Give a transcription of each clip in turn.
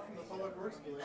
off from the public works deal.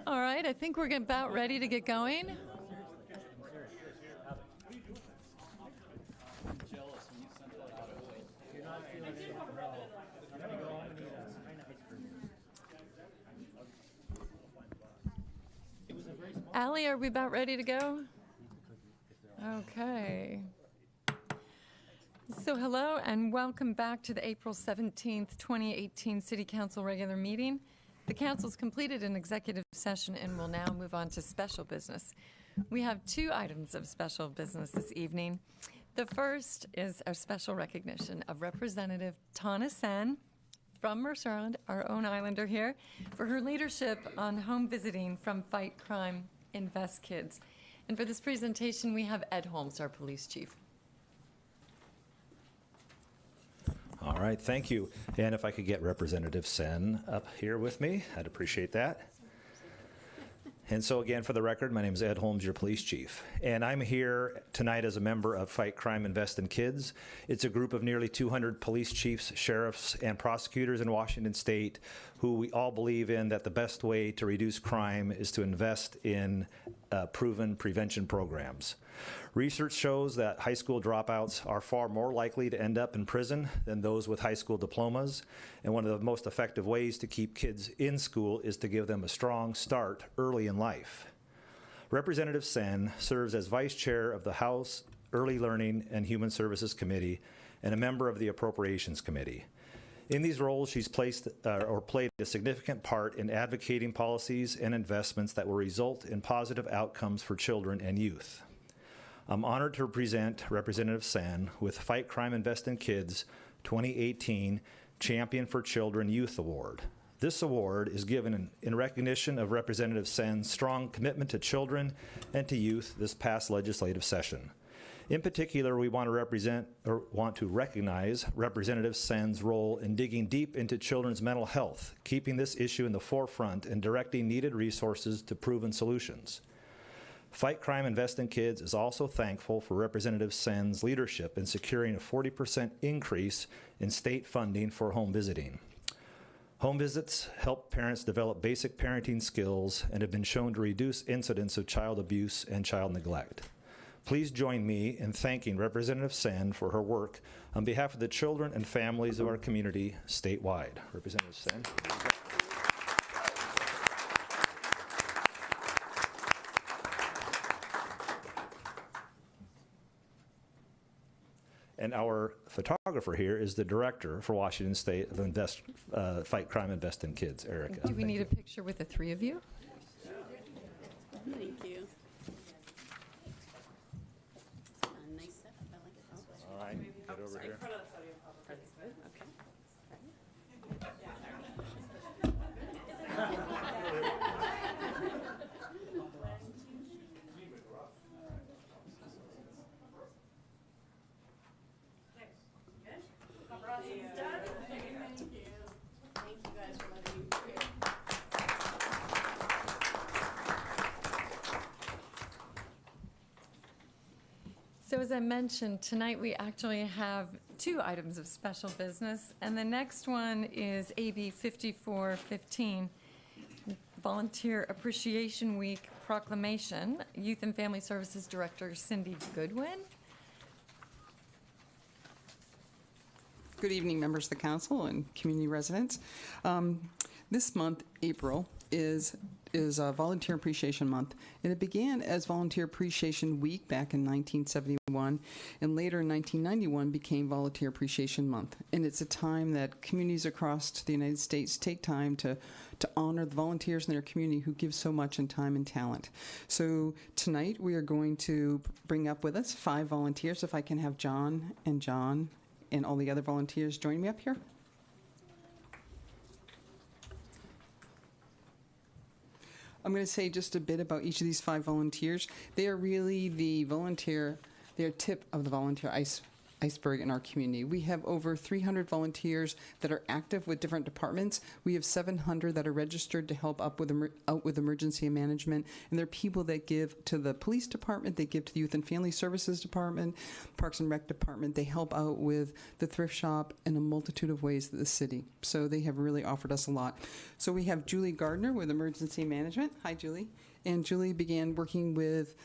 All right, I think we're about ready to get going. Allie, are we about ready to go? Okay. So hello and welcome back to the April 17th, 2018 City Council regular meeting. The council's completed an executive session and will now move on to special business. We have two items of special business this evening. The first is our special recognition of Representative Tana Sen from Mercer Island, our own islander here, for her leadership on home visiting from Fight Crime, Invest Kids. And for this presentation, we have Ed Holmes, our police chief. All right, thank you. And if I could get Representative Sen up here with me, I'd appreciate that. And so again, for the record, my name is Ed Holmes, your police chief. And I'm here tonight as a member of Fight Crime, Invest in Kids. It's a group of nearly 200 police chiefs, sheriffs, and prosecutors in Washington state who we all believe in that the best way to reduce crime is to invest in proven prevention programs. Research shows that high school dropouts are far more likely to end up in prison than those with high school diplomas. And one of the most effective ways to keep kids in school is to give them a strong start early in life. Representative Sen serves as vice chair of the House Early Learning and Human Services Committee and a member of the Appropriations Committee. In these roles, she's played a significant part in advocating policies and investments that will result in positive outcomes for children and youth. I'm honored to present Representative Sen with Fight Crime, Invest in Kids 2018 Champion for Children Youth Award. This award is given in recognition of Representative Sen's strong commitment to children and to youth this past legislative session. In particular, we want to recognize Representative Sen's role in digging deep into children's mental health, keeping this issue in the forefront and directing needed resources to proven solutions. Fight Crime, Invest in Kids is also thankful for Representative Sen's leadership in securing a 40% increase in state funding for home visiting. Home visits help parents develop basic parenting skills and have been shown to reduce incidents of child abuse and child neglect. Please join me in thanking Representative Sen for her work on behalf of the children and families of our community statewide. Representative Sen. And our photographer here is the director for Washington State of Fight Crime, Invest in Kids, Erica. Do we need a picture with the three of you? Thank you. Nice setup. I like it. All right, get over here. Okay. So as I mentioned, tonight we actually have two items of special business, and the next one is AB 5415, Volunteer Appreciation Week Proclamation. Youth and Family Services Director Cindy Goodwin. Good evening, members of the council and community residents. This month, April, is Volunteer Appreciation Month, and it began as Volunteer Appreciation Week back in 1971, and later in 1991 became Volunteer Appreciation Month. And it's a time that communities across the United States take time to honor the volunteers in their community who give so much in time and talent. So tonight we are going to bring up with us 5 volunteers. If I can have John and all the other volunteers join me up here. I'm going to say just a bit about each of these 5 volunteers. They are really they're tip of the volunteer iceberg in our community. We have over 300 volunteers that are active with different departments. We have 700 that are registered to help out with emergency management, and they're people that give to the police department, they give to the Youth and Family Services Department, Parks and Rec Department. They help out with the thrift shop in a multitude of ways in the city. So they have really offered us a lot. So we have Julie Gardner with Emergency Management. Hi, Julie. And Julie began working with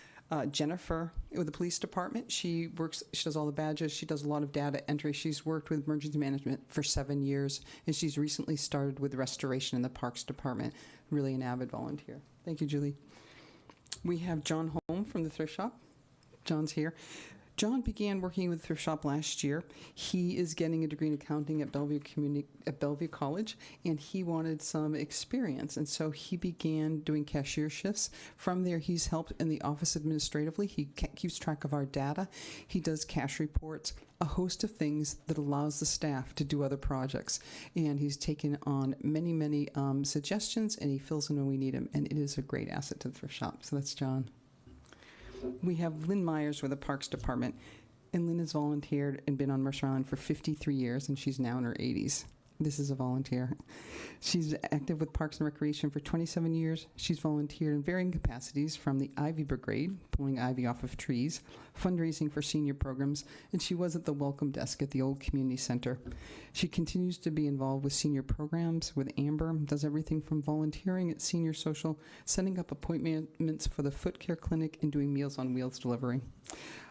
Jennifer with the police department. She does all the badges. She does a lot of data entry. She's worked with emergency management for 7 years, and she's recently started with restoration in the parks department. Really an avid volunteer. Thank you, Julie. We have John Holm from the thrift shop. John's here. John began working with Thrift Shop last year. He is getting a degree in accounting at Bellevue College, and he wanted some experience, and so he began doing cashier shifts. From there, he's helped in the office administratively. He keeps track of our data. He does cash reports, a host of things that allows the staff to do other projects, and he's taken on many suggestions, and he fills in when we need him, and it is a great asset to the Thrift Shop. So that's John. We have Lynn Myers with the Parks Department, and Lynn has volunteered and been on Mercer Island for 53 years, and she's now in her 80s. This is a volunteer. She's active with Parks and Recreation for 27 years. She's volunteered in varying capacities, from the Ivy Brigade, pulling ivy off of trees, fundraising for senior programs, and she was at the welcome desk at the old community center. She continues to be involved with senior programs with Amber, does everything from volunteering at Senior Social, setting up appointments for the Foot Care Clinic, and doing Meals on Wheels delivery.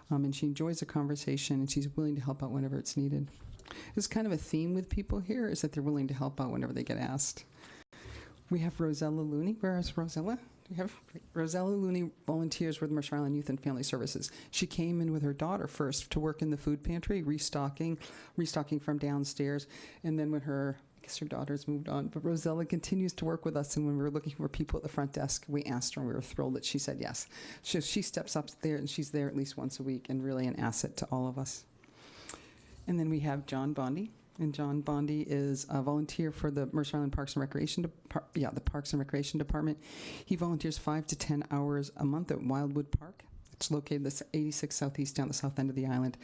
And she enjoys the conversation, and she's willing to help out whenever it's needed. There's kind of a theme with people here, is that they're willing to help out whenever they get asked. We have Rosella Looney. Where is Rosella? We have Rosella Looney volunteers with Mercer Island Youth and Family Services. She came in with her daughter first to work in the food pantry, restocking from downstairs, and then when her daughter's moved on. But Rosella continues to work with us, and when we were looking for people at the front desk, we asked her, and we were thrilled that she said yes. So she steps up there, and she's there at least once a week, and really an asset to all of us. And then we have John Bondi, and John Bondi is a volunteer for the Mercer Island Parks and Recreation the Parks and Recreation Department. He volunteers 5 to 10 hours a month at Wildwood Park. It's located this 86 Southeast down the south end of the island.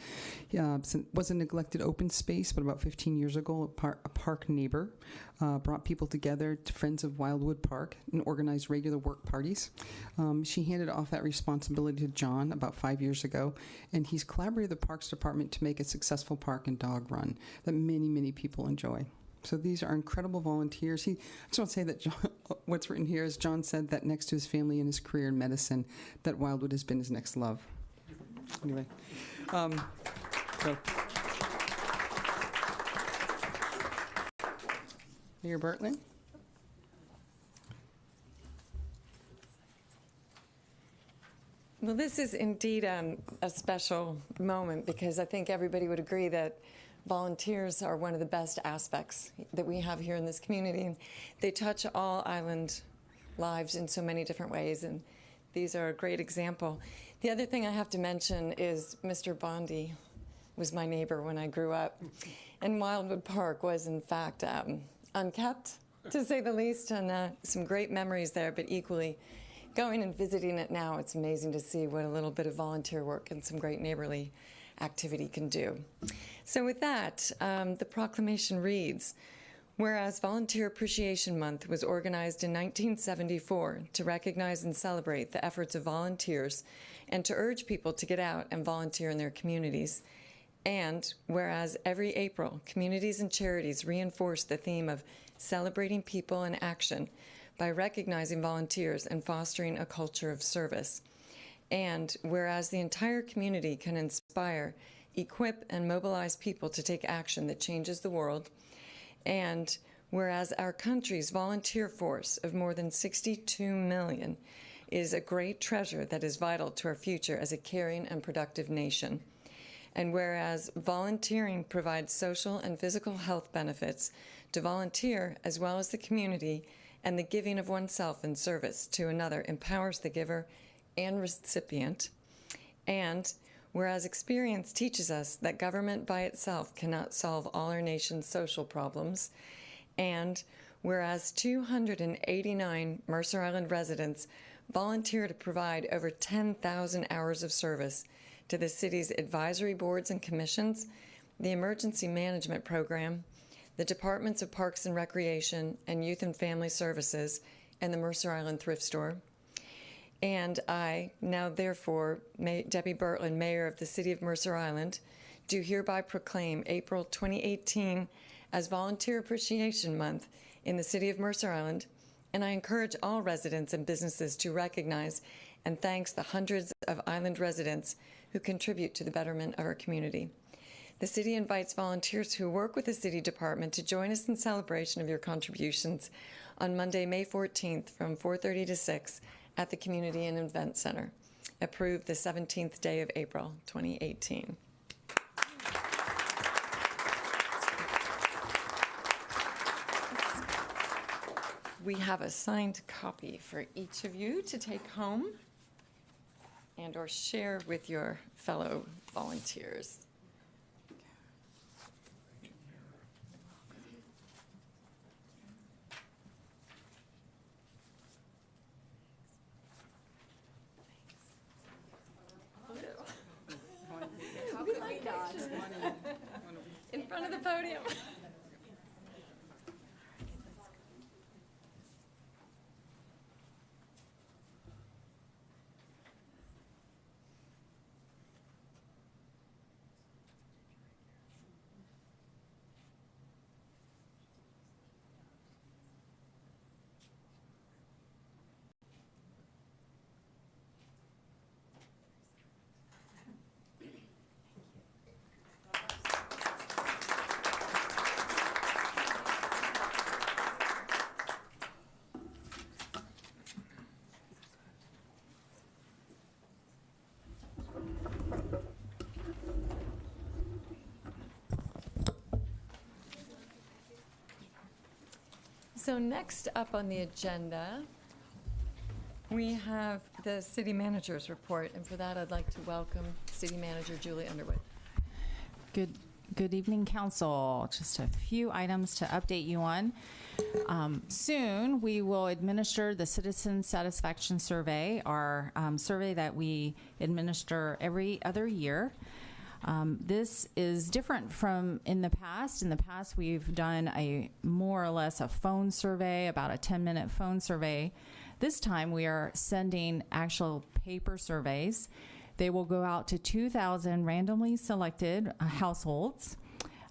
Was a neglected open space, but about 15 years ago, a park neighbor brought people together, to Friends of Wildwood Park, and organized regular work parties. She handed off that responsibility to John about 5 years ago, and he's collaborated with the Parks Department to make a successful park and dog run that many, many people enjoy. So these are incredible volunteers. I just want to say that what's written here is John said that next to his family and his career in medicine, that Wildwood has been his next love. Anyway, Mayor Bertlin. Well, this is indeed a special moment, because I think everybody would agree that volunteers are one of the best aspects that we have here in this community. They touch all island lives in so many different ways, and these are a great example. The other thing I have to mention is Mr. Bondi was my neighbor when I grew up, and Wildwood Park was, in fact, unkept, to say the least, and some great memories there, but equally going and visiting it now, it's amazing to see what a little bit of volunteer work and some great neighborly activity can do. So with that, the proclamation reads, whereas Volunteer Appreciation Month was organized in 1974 to recognize and celebrate the efforts of volunteers and to urge people to get out and volunteer in their communities, and whereas every April, communities and charities reinforce the theme of celebrating people in action by recognizing volunteers and fostering a culture of service, and whereas the entire community can inspire, equip, and mobilize people to take action that changes the world, and whereas our country's volunteer force of more than 62 million is a great treasure that is vital to our future as a caring and productive nation, and whereas volunteering provides social and physical health benefits to volunteer as well as the community, and the giving of oneself in service to another empowers the giver and recipient, and whereas experience teaches us that government by itself cannot solve all our nation's social problems, and whereas 289 Mercer Island residents volunteer to provide over 10,000 hours of service to the city's advisory boards and commissions, the Emergency Management Program, the Departments of Parks and Recreation and Youth and Family Services, and the Mercer Island Thrift Store. And I, now therefore, Debbie Bertlin, Mayor of the City of Mercer Island, do hereby proclaim April 2018 as Volunteer Appreciation Month in the City of Mercer Island, and I encourage all residents and businesses to recognize and thank the hundreds of island residents who contribute to the betterment of our community. The City invites volunteers who work with the City Department to join us in celebration of your contributions on Monday, May 14th from 4:30 to 6 at the Community and Event Center. Approved the 17th day of April, 2018. We have a signed copy for each of you to take home and or share with your fellow volunteers. In front of the podium. So next up on the agenda, we have the city manager's report, and for that, I'd like to welcome City Manager Julie Underwood. Good evening, council. Just a few items to update you on. Soon, we will administer the Citizen Satisfaction Survey, our survey that we administer every other year. This is different from in the past. In the past, we've done a more or less a phone survey, about a 10-minute phone survey. This time, we are sending actual paper surveys. They will go out to 2,000 randomly selected households.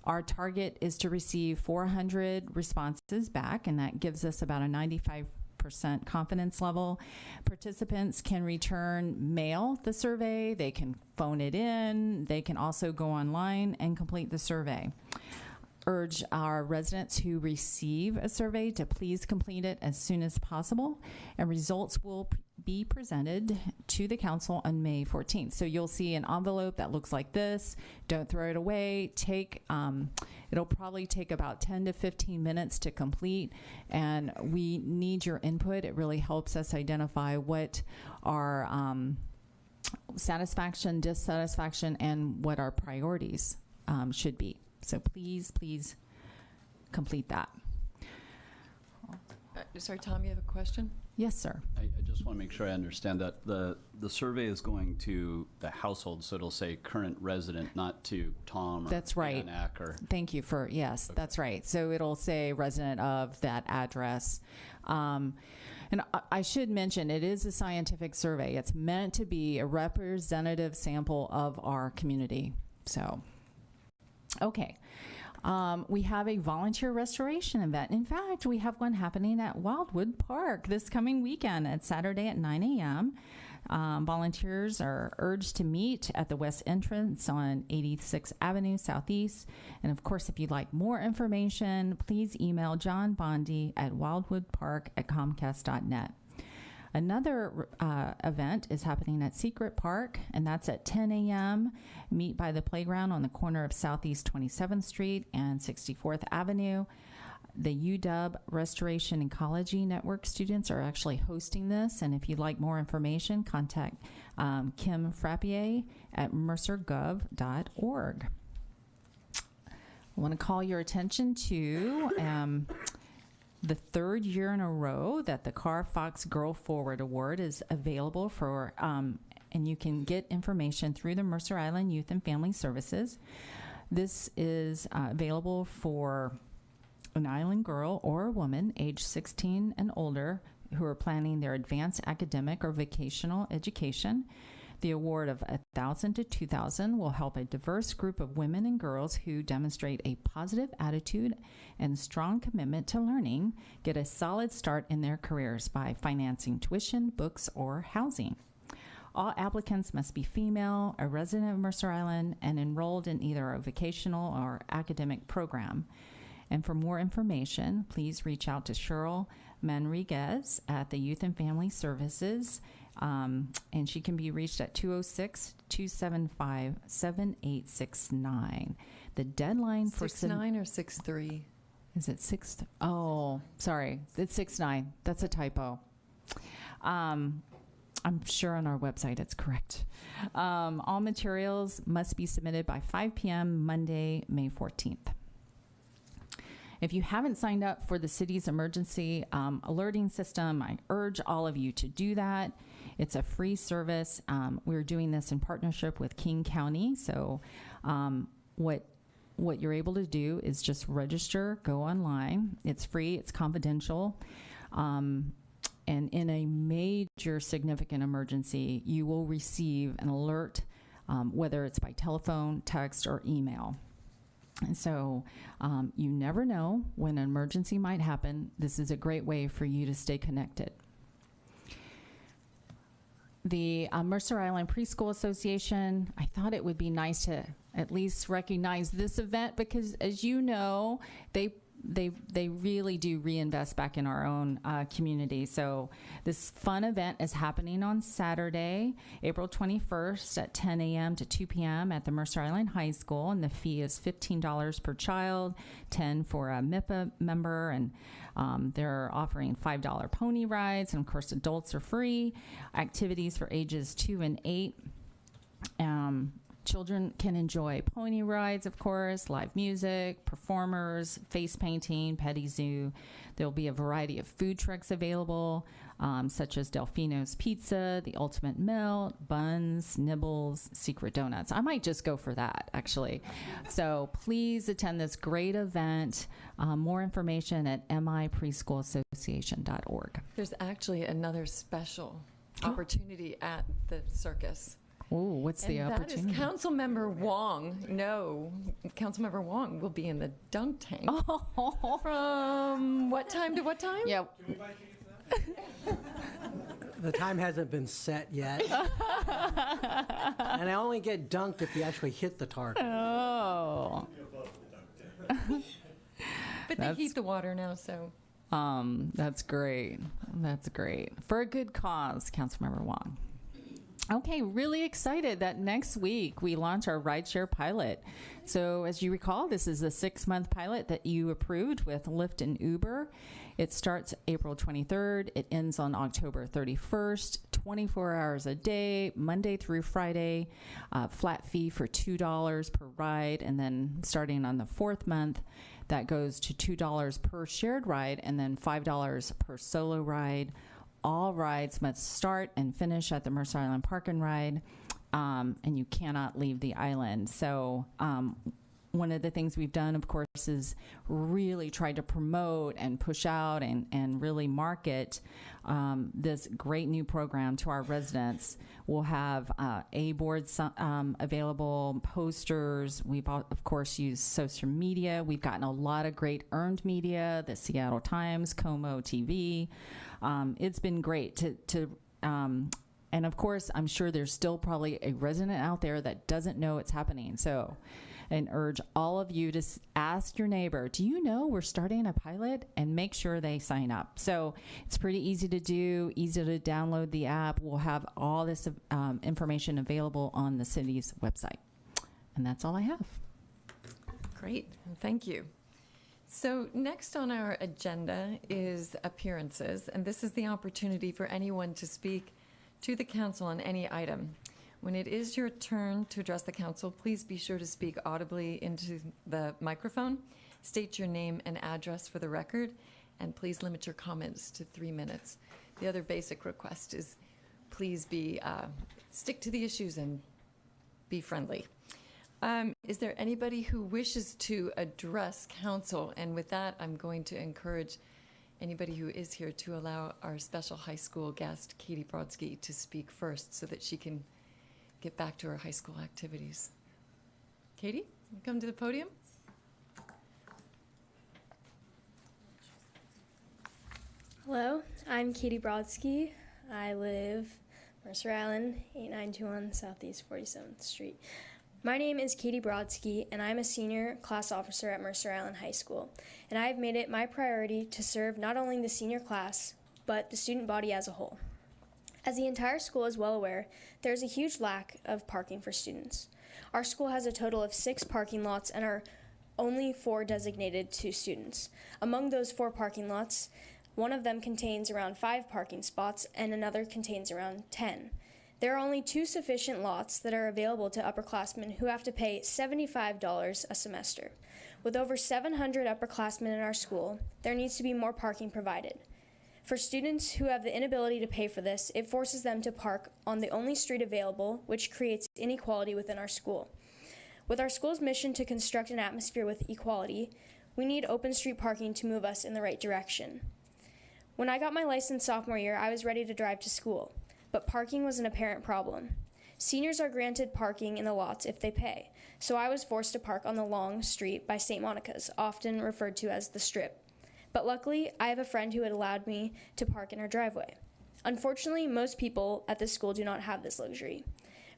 Our target is to receive 400 responses back, and that gives us about a 95% confidence level. Participants can mail the survey, they can phone it in, they can also go online and complete the survey. Urge our residents who receive a survey to please complete it as soon as possible, and results will be presented to the council on May 14th. So you'll see an envelope that looks like this. Don't throw it away. It'll probably take about 10 to 15 minutes to complete, and we need your input. It really helps us identify what our satisfaction, dissatisfaction, and what our priorities should be. So please complete that. Sorry, Tom, you have a question? Yes, sir. I just want to make sure I understand that the survey is going to the household, so it'll say current resident, not to Tom or That's right. Ann Acker. Thank you for, yes, Okay. That's right. So it'll say resident of that address. And I should mention, it is a scientific survey. It's meant to be a representative sample of our community. So, okay. We have a volunteer restoration event. In fact, we have one happening at Wildwood Park this coming weekend. It's Saturday at 9 a.m. Volunteers are urged to meet at the west entrance on 86th Avenue Southeast. And of course, if you'd like more information, please email John Bondi at wildwoodpark@comcast.net. Another event is happening at Secret Park, and that's at 10 a.m. Meet by the playground on the corner of Southeast 27th Street and 64th Avenue. The UW Restoration Ecology Network students are actually hosting this, and if you'd like more information, contact Kim Frappier at mercergov.org. I want to call your attention to the third year in a row that the CarFox Girl Forward Award is available for, and you can get information through the Mercer Island Youth and Family Services. This is available for an island girl or a woman age 16 and older who are planning their advanced academic or vocational education. The award of $1,000 to $2,000 will help a diverse group of women and girls who demonstrate a positive attitude and strong commitment to learning get a solid start in their careers by financing tuition, books, or housing. All applicants must be female, a resident of Mercer Island, and enrolled in either a vocational or academic program. And for more information, please reach out to Cheryl Manriguez at the Youth and Family Services. And she can be reached at 206-275-7869. The deadline for 6'9" or 6'3"? is it 6? Oh, sorry, it's 6'9". That's a typo. I'm sure on our website it's correct. All materials must be submitted by 5 p.m. Monday, May 14th. If you haven't signed up for the city's emergency alerting system, I urge all of you to do that. It's a free service. We're doing this in partnership with King County. So what you're able to do is just register, go online. It's free, it's confidential. And in a major significant emergency, you will receive an alert, whether it's by telephone, text, or email. And so you never know when an emergency might happen. This is a great way for you to stay connected. The Mercer Island Preschool Association, I thought it would be nice to at least recognize this event because, as you know, they they really do reinvest back in our own community. So this fun event is happening on Saturday, April 21st at 10 a.m. to 2 p.m. at the Mercer Island High School, and the fee is $15 per child, $10 for a MIPA member, and they're offering $5 pony rides, and of course adults are free. Activities for ages 2 and 8. Children can enjoy pony rides, of course, live music, performers, face painting, petty zoo. There'll be a variety of food trucks available, such as Delfino's Pizza, The Ultimate Mill, Buns, Nibbles, Secret Donuts. I might just go for that, actually. So please attend this great event. More information at mipreschoolassociation.org. There's actually another special opportunity at the circus. Oh, what's the And opportunity? that is Councilmember Wong. No, Councilmember Wong will be in the dunk tank. Oh. From what time to what time? Yeah. The time hasn't been set yet. And I only get dunked if you actually hit the target. Oh. But they heat the water now, so. That's great. That's great. For a good cause, Councilmember Wong. Okay, really excited that next week we launch our rideshare pilot. So as you recall, this is a 6-month pilot that you approved with Lyft and Uber. It starts April 23rd. It ends on October 31st, 24 hours a day, Monday through Friday, flat fee for $2 per ride. And then starting on the 4th month, that goes to $2 per shared ride and then $5 per solo ride. All rides must start and finish at the Mercer Island Park and Ride, and you cannot leave the island. So one of the things we've done, of course, is really try to promote and push out and really market this great new program to our residents. We'll have A-boards available, posters. We've, of course, used social media. We've gotten a lot of great earned media, the Seattle Times, Como TV. It's been great to and of course, I'm sure there's still probably a resident out there that doesn't know it's happening. So, and urge all of you to ask your neighbor, do you know we're starting a pilot? And make sure they sign up. So it's pretty easy to do, easy to download the app. We'll have all this information available on the city's website. And that's all I have. Great, thank you. So next on our agenda is appearances, and this is the opportunity for anyone to speak to the council on any item. When it is your turn to address the council, please be sure to speak audibly into the microphone, state your name and address for the record, and please limit your comments to 3 minutes. The other basic request is please stick to the issues and be friendly. Is there anybody who wishes to address council? And with that, I'm going to encourage anybody who is here to allow our special high school guest, Katie Brodsky, to speak first so that she can get back to her high school activities. Katie, come to the podium. Hello, I'm Katie Brodsky. I live Mercer Island, 8921 Southeast 47th Street. My name is Katie Brodsky, and I'm a senior class officer at Mercer Island High School. And I have made it my priority to serve not only the senior class, but the student body as a whole. As the entire school is well aware, there is a huge lack of parking for students. Our school has a total of 6 parking lots and are only 4 designated to students. Among those 4 parking lots, one of them contains around 5 parking spots and another contains around 10. There are only 2 sufficient lots that are available to upperclassmen who have to pay $75 a semester. With over 700 upperclassmen in our school, there needs to be more parking provided. For students who have the inability to pay for this, it forces them to park on the only street available, which creates inequality within our school. With our school's mission to construct an atmosphere with equality, we need open street parking to move us in the right direction. When I got my license sophomore year, I was ready to drive to school, but parking was an apparent problem. Seniors are granted parking in the lots if they pay, so I was forced to park on the long street by St. Monica's, often referred to as the Strip. But luckily, I have a friend who had allowed me to park in her driveway. Unfortunately, most people at this school do not have this luxury.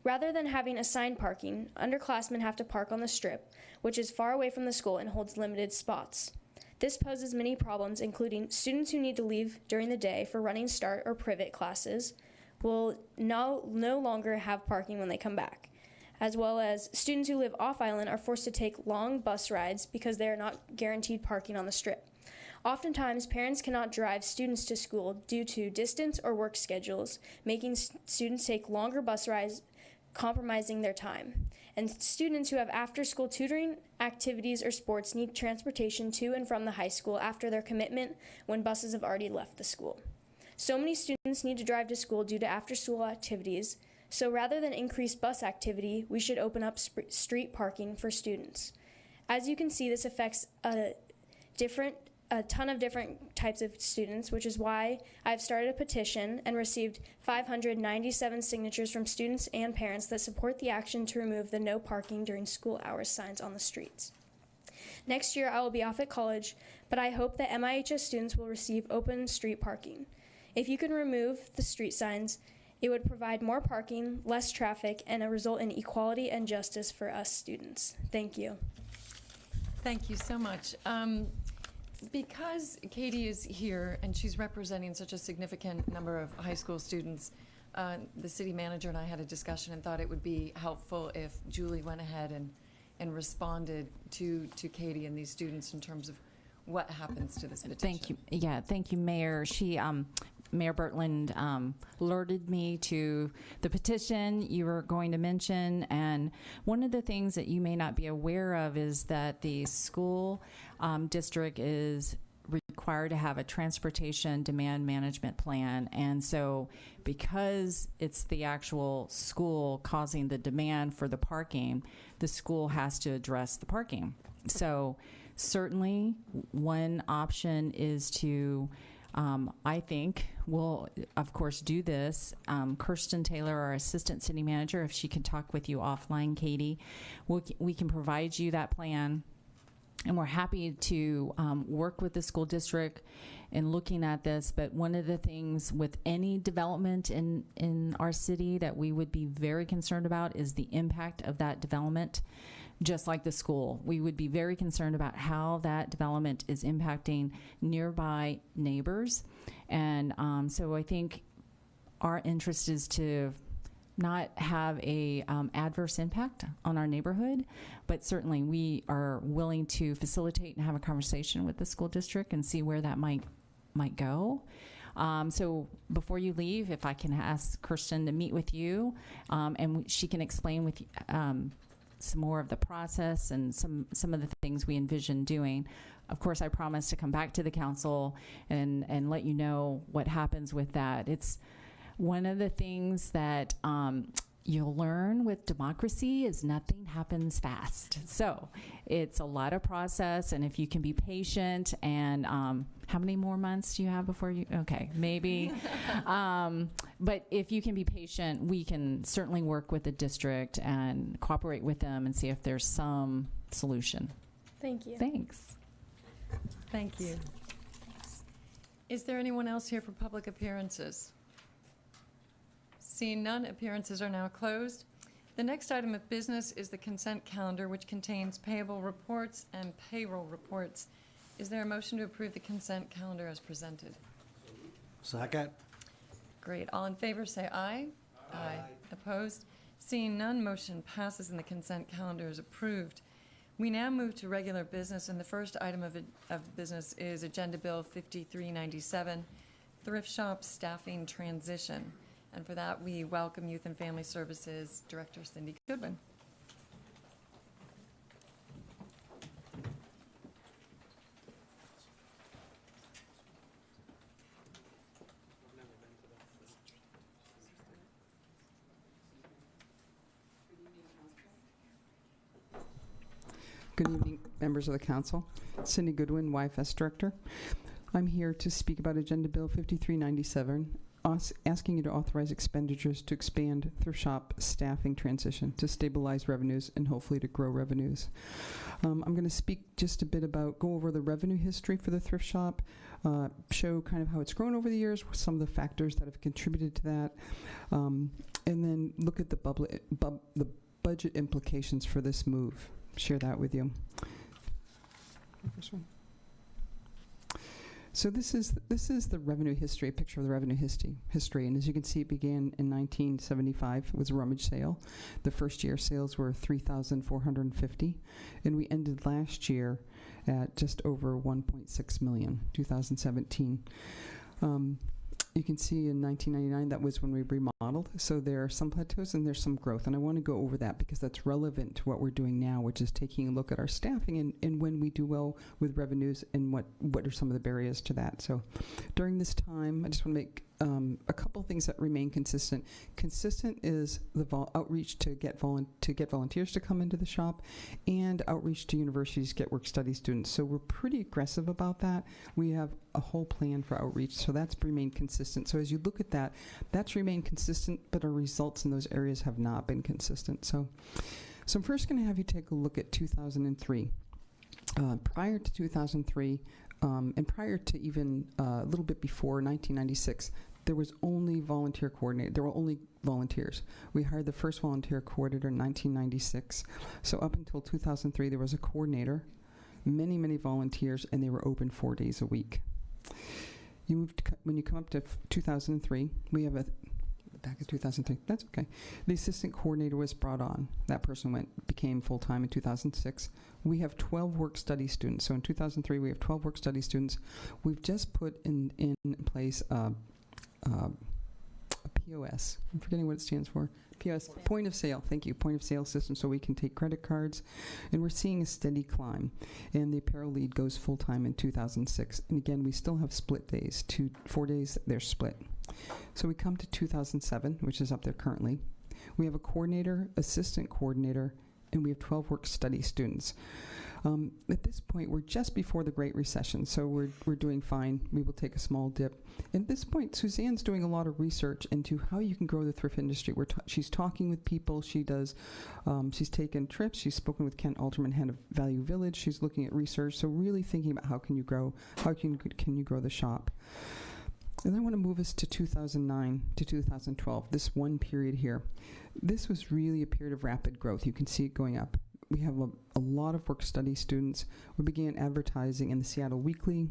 Rather than having assigned parking, underclassmen have to park on the Strip, which is far away from the school and holds limited spots. This poses many problems, including students who need to leave during the day for running start or privet classes will no longer have parking when they come back, as well as students who live off-island are forced to take long bus rides because they are not guaranteed parking on the Strip. Oftentimes, parents cannot drive students to school due to distance or work schedules, making students take longer bus rides, compromising their time. And students who have after-school tutoring, activities, or sports need transportation to and from the high school after their commitment when buses have already left the school. So many students need to drive to school due to after-school activities, so rather than increase bus activity, we should open up street parking for students. As you can see, this affects a ton of different types of students, which is why I've started a petition and received 597 signatures from students and parents that support the action to remove the no parking during school hours signs on the streets. Next year, I will be off at college, but I hope that MIHS students will receive open street parking. If you can remove the street signs, it would provide more parking, less traffic, and a result in equality and justice for us students. Thank you. Thank you so much. Because Katie is here and she's representing such a significant number of high school students, the city manager and I had a discussion and thought it would be helpful if Julie went ahead and responded to Katie and these students in terms of what happens to this petition. Thank you. Yeah, thank you, Mayor. Mayor Bertland alerted me to the petition you were going to mention, and one of the things that you may not be aware of is that the school district is required to have a transportation demand management plan, and so because it's the actual school causing the demand for the parking, the school has to address the parking. So certainly one option is to I think we'll, of course, do this. Kirsten Taylor, our assistant city manager, if she can talk with you offline, Katie, we can provide you that plan. And we're happy to work with the school district in looking at this. But one of the things with any development in our city that we would be very concerned about is the impact of that development. Just like the school, we would be very concerned about how that development is impacting nearby neighbors. And so I think our interest is to not have a adverse impact on our neighborhood, but certainly we are willing to facilitate and have a conversation with the school district and see where that might go. So before you leave, if I can ask Kirsten to meet with you, and she can explain with you, some more of the process and some of the things we envision doing. Of course, I promise to come back to the council and let you know what happens with that. It's one of the things that you'll learn with democracy is nothing happens fast. So it's a lot of process, and if you can be patient and how many more months do you have before you, okay, maybe. But if you can be patient, we can certainly work with the district and cooperate with them and see if there's some solution. Thank you. Thanks. Thank you. Is there anyone else here for public appearances? Seeing none, appearances are now closed. The next item of business is the consent calendar, which contains payable reports and payroll reports. Is there a motion to approve the consent calendar as presented? Second. Great. All in favor, say aye. Aye. Opposed? Seeing none, motion passes and the consent calendar is approved. We now move to regular business, and the first item of business is Agenda Bill 5397, Thrift Shop Staffing Transition. And for that, we welcome Youth and Family Services Director Cindy Goodwin. Good evening, members of the council. Cindy Goodwin, YFS Director. I'm here to speak about Agenda Bill 5397, asking you to authorize expenditures to expand thrift shop staffing transition to stabilize revenues and hopefully to grow revenues. I'm going to speak just a bit about, go over the revenue history for the thrift shop, show kind of how it's grown over the years, some of the factors that have contributed to that, and then look at the budget implications for this move. Share that with you. First one. So this is the revenue history, a picture of the revenue history. And as you can see, it began in 1975. It was a rummage sale. The first year sales were $3,450, and we ended last year at just over $1.6 million, 2017. You can see in 1999, that was when we remodeled. So there are some plateaus and there's some growth. And I want to go over that because that's relevant to what we're doing now, which is taking a look at our staffing and when we do well with revenues and what are some of the barriers to that. So during this time, I just want to make a couple things that remain consistent. Consistent is the outreach to get volunteers to come into the shop, and outreach to universities to get work-study students. So we're pretty aggressive about that. We have a whole plan for outreach, so that's remained consistent. So as you look at that, that's remained consistent, but our results in those areas have not been consistent. So I'm first going to have you take a look at 2003. Prior to 2003, and prior to even a little bit before 1996, there was only volunteer coordinator. There were only volunteers. We hired the first volunteer coordinator in 1996. So up until 2003, there was a coordinator, many, many volunteers, and they were open 4 days a week. When you come up to 2003, we have back in 2003, that's okay. The assistant coordinator was brought on. That person became full-time in 2006. We have 12 work-study students. So in 2003, we have 12 work-study students. We've just put in place a POS. I'm forgetting what it stands for. POS, point of sale. Thank you. Point of sale system, so we can take credit cards. And we're seeing a steady climb. And the apparel lead goes full-time in 2006. And again, we still have split days. 4 days, they're split. So we come to 2007, which is up there currently. We have a coordinator, assistant coordinator, and we have 12 work-study students. At this point, we're just before the Great Recession, so we're doing fine. We will take a small dip. At this point, Suzanne's doing a lot of research into how you can grow the thrift industry. She's talking with people. She's taken trips. She's spoken with Kent Alterman, head of Value Village. She's looking at research, so really thinking about how can you grow the shop. And then I want to move us to 2009 to 2012, this one period here. This was really a period of rapid growth. You can see it going up. We have a lot of work-study students. We began advertising in the Seattle Weekly.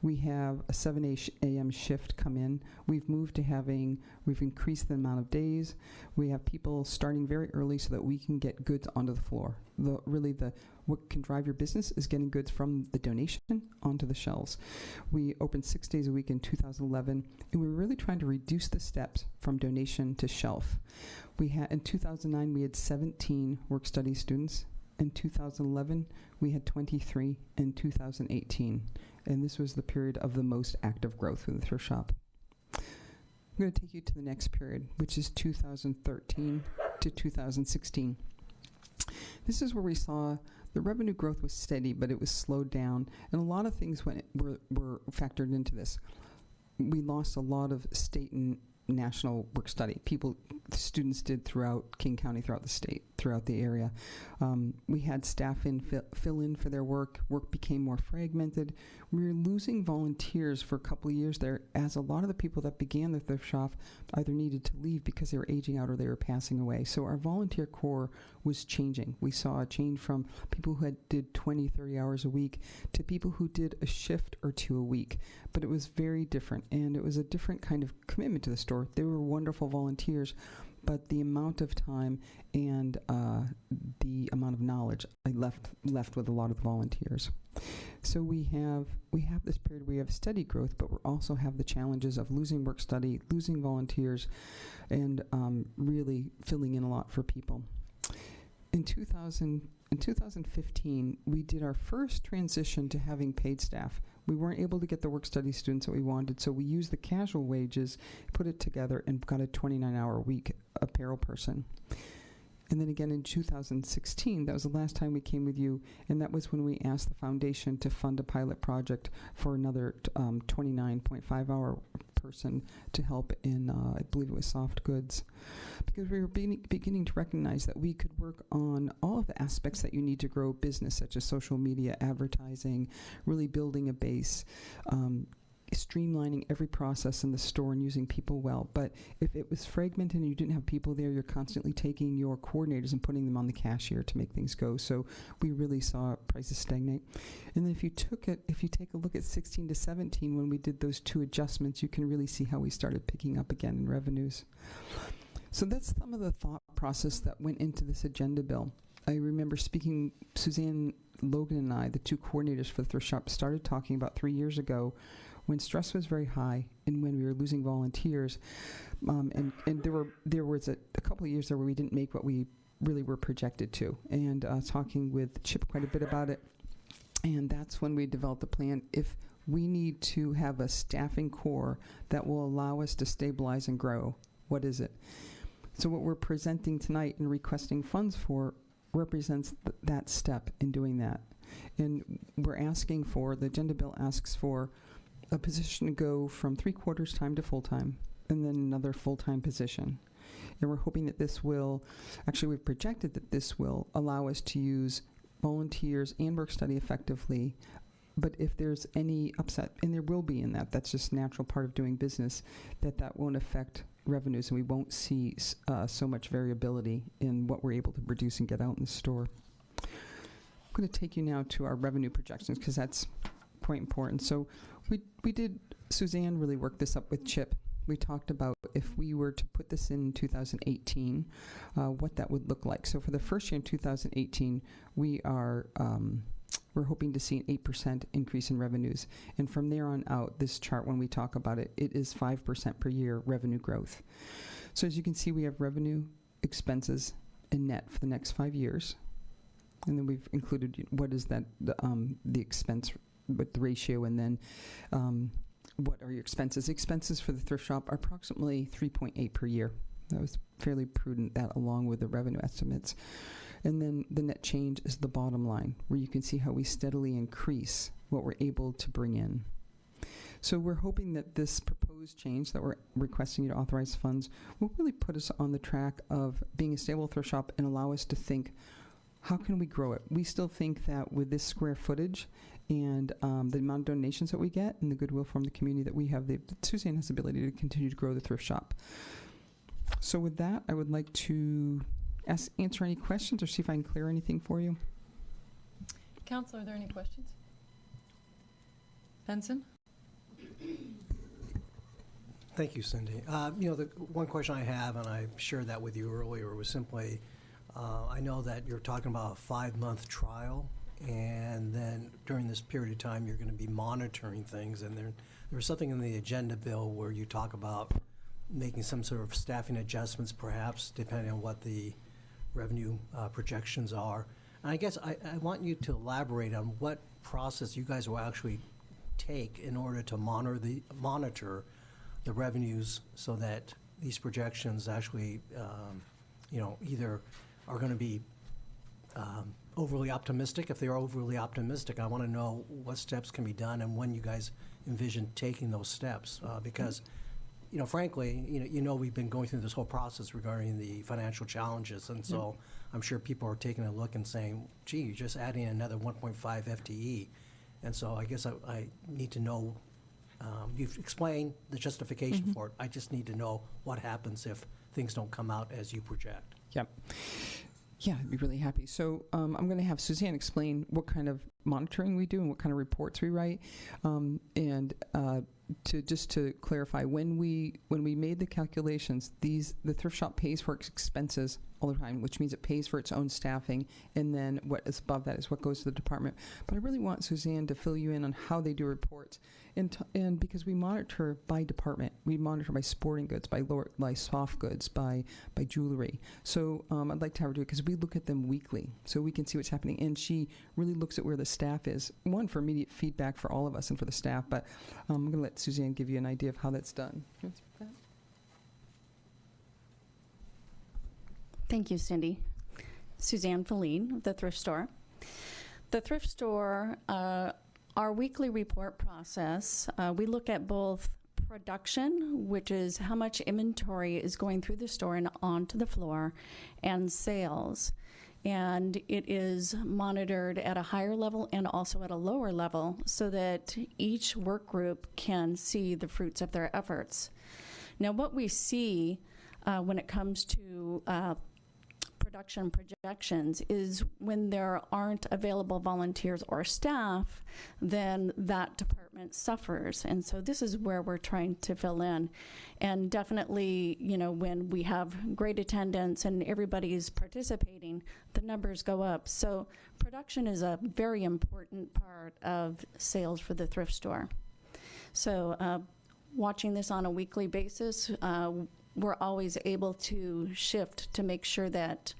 We have a 7 a.m. shift come in. We've increased the amount of days. We have people starting very early so that we can get goods onto the floor. What can drive your business is getting goods from the donation onto the shelves. We opened 6 days a week in 2011, and we were really trying to reduce the steps from donation to shelf. In 2009, we had 17 work-study students. In 2011, we had 23. In 2018, and this was the period of the most active growth in the thrift shop. I'm going to take you to the next period, which is 2013 to 2016. This is where we saw the revenue growth was steady, but it was slowed down, and a lot of things were factored into this. We lost a lot of state and national work study. Students did throughout King County, throughout the state, throughout the area. We had staff fill in for their work. Work became more fragmented. We were losing volunteers for a couple of years there, as a lot of the people that began the thrift shop either needed to leave because they were aging out or they were passing away. So our volunteer corps was changing. We saw a change from people who did 20, 30 hours a week to people who did a shift or two a week. But it was very different, and it was a different kind of commitment to the store. They were wonderful volunteers, but the amount of time and the amount of knowledge I left with a lot of the volunteers. So we have this period where we have steady growth, but we also have the challenges of losing work study, losing volunteers, and really filling in a lot for people. In 2015, we did our first transition to having paid staff. We weren't able to get the work-study students that we wanted, so we used the casual wages, put it together, and got a 29-hour-a-week apparel person. And then again in 2016, that was the last time we came with you, and that was when we asked the foundation to fund a pilot project for another 29.5-hour person to help in, I believe it was soft goods. Because we were beginning to recognize that we could work on all of the aspects that you need to grow business, such as social media, advertising, really building a base. streamlining every process in the store and using people well. But if it was fragmented and you didn't have people there, you're constantly taking your coordinators and putting them on the cashier to make things go. So we really saw prices stagnate. And then if you take a look at 16 to 17, when we did those 2 adjustments, you can really see how we started picking up again in revenues. So that's some of the thought process that went into this agenda bill. I remember speaking, Suzanne Logan and I, the 2 coordinators for the thrift shop, started talking about 3 years ago when stress was very high and when we were losing volunteers. And there was a couple of years there where we didn't make what we really were projected to. And talking with Chip quite a bit about it. And that's when we developed the plan. If we need to have a staffing core that will allow us to stabilize and grow, what is it? So what we're presenting tonight and requesting funds for represents that step in doing that. And we're asking for, the agenda bill asks for a position to go from 3/4 time to full-time, and then another full-time position. And we're hoping that this will, actually we've projected that this will allow us to use volunteers and work study effectively. But if there's any upset, and there will be in that, that's just a natural part of doing business, that won't affect revenues, and we won't see so much variability in what we're able to produce and get out in the store. I'm going to take you now to our revenue projections, because that's quite important. So we did, Suzanne really worked this up with Chip. We talked about if we were to put this in 2018, what that would look like. So for the first year in 2018, we're hoping to see an 8% increase in revenues. And from there on out, this chart, when we talk about it, it is 5% per year revenue growth. So as you can see, we have revenue, expenses, and net for the next 5 years. And then we've included what is that, the expense with the ratio, and then what are your expenses? Expenses for the thrift shop are approximately 3.8 per year. That was fairly prudent, that along with the revenue estimates. And then the net change is the bottom line, where you can see how we steadily increase what we're able to bring in. So we're hoping that this proposed change that we're requesting you to authorize funds will really put us on the track of being a stable thrift shop and allow us to think, how can we grow it? We still think that with this square footage and the amount of donations that we get and the goodwill from the community that we have, Suzanne has the ability to continue to grow the thrift shop. So with that, I would like to answer any questions or see if I can clear anything for you. Council, are there any questions? Benson? Thank you, Cindy. The one question I have, and I shared that with you earlier, was simply, I know that you're talking about a 5-month trial, and then during this period of time, you're going to be monitoring things, and there's something in the agenda bill where you talk about making some sort of staffing adjustments, perhaps, depending on what the revenue projections are. And I guess I want you to elaborate on what process you guys will actually take in order to monitor the revenues, so that these projections actually, either are going to be overly optimistic. If they're overly optimistic, I want to know what steps can be done and when you guys envision taking those steps, because frankly, we've been going through this whole process regarding the financial challenges, and so I'm sure people are taking a look and saying, gee, you're just adding another 1.5 FTE. And so I guess I need to know, you've explained the justification for it. I just need to know what happens if things don't come out as you project. Yep. Yeah, I'd be really happy. So I'm going to have Suzanne explain what kind of monitoring we do and what kind of reports we write. To clarify, when we made the calculations, the thrift shop pays for its expenses all the time, which means it pays for its own staffing, and then what is above that is what goes to the department. But I really want Suzanne to fill you in on how they do reports, and because we monitor by department, we monitor by sporting goods, by soft goods, by jewelry. So I'd like to have her do it because we look at them weekly, so we can see what's happening. And she really looks at where the staff is. One, for immediate feedback for all of us and for the staff. But I'm going to let Suzanne give you an idea of how that's done. Thank you, Cindy. Suzanne Feline of the Thrift Store. The Thrift Store, our weekly report process, we look at both production, which is how much inventory is going through the store and onto the floor, and sales. and it is monitored at a higher level and also at a lower level so that each work group can see the fruits of their efforts. Now, what we see when it comes to production projections is when there aren't available volunteers or staff, then that department suffers. And so this is where we're trying to fill in. And definitely, you know, when we have great attendance and everybody's participating, the numbers go up. So production is a very important part of sales for the thrift store. So watching this on a weekly basis, we're always able to shift to make sure that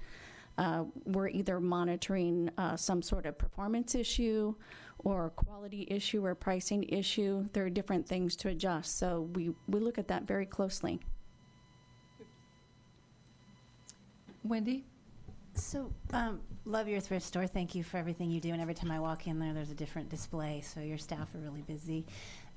we're either monitoring some sort of performance issue or quality issue or pricing issue. There are different things to adjust, so we look at that very closely. Wendy? So, love your thrift store. Thank you for everything you do. And every time I walk in there, there's a different display. So your staff are really busy.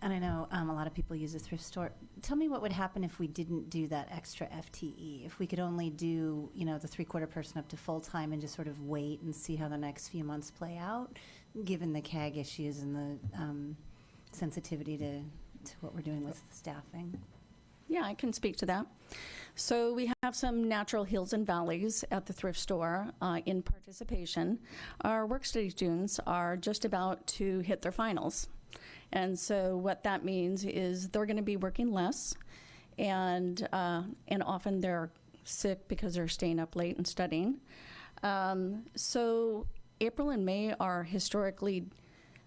And I know a lot of people use the thrift store. Tell me what would happen if we didn't do that extra FTE. If we could only do, you know, the 3/4 person up to full time and just sort of wait and see how the next few months play out, given the CAG issues and the sensitivity to what we're doing with staffing. Yeah, I can speak to that. So we have some natural hills and valleys at the thrift store in participation. Our work study students are just about to hit their finals. And so what that means is they're going to be working less, and often they're sick because they're staying up late and studying. So April and May are historically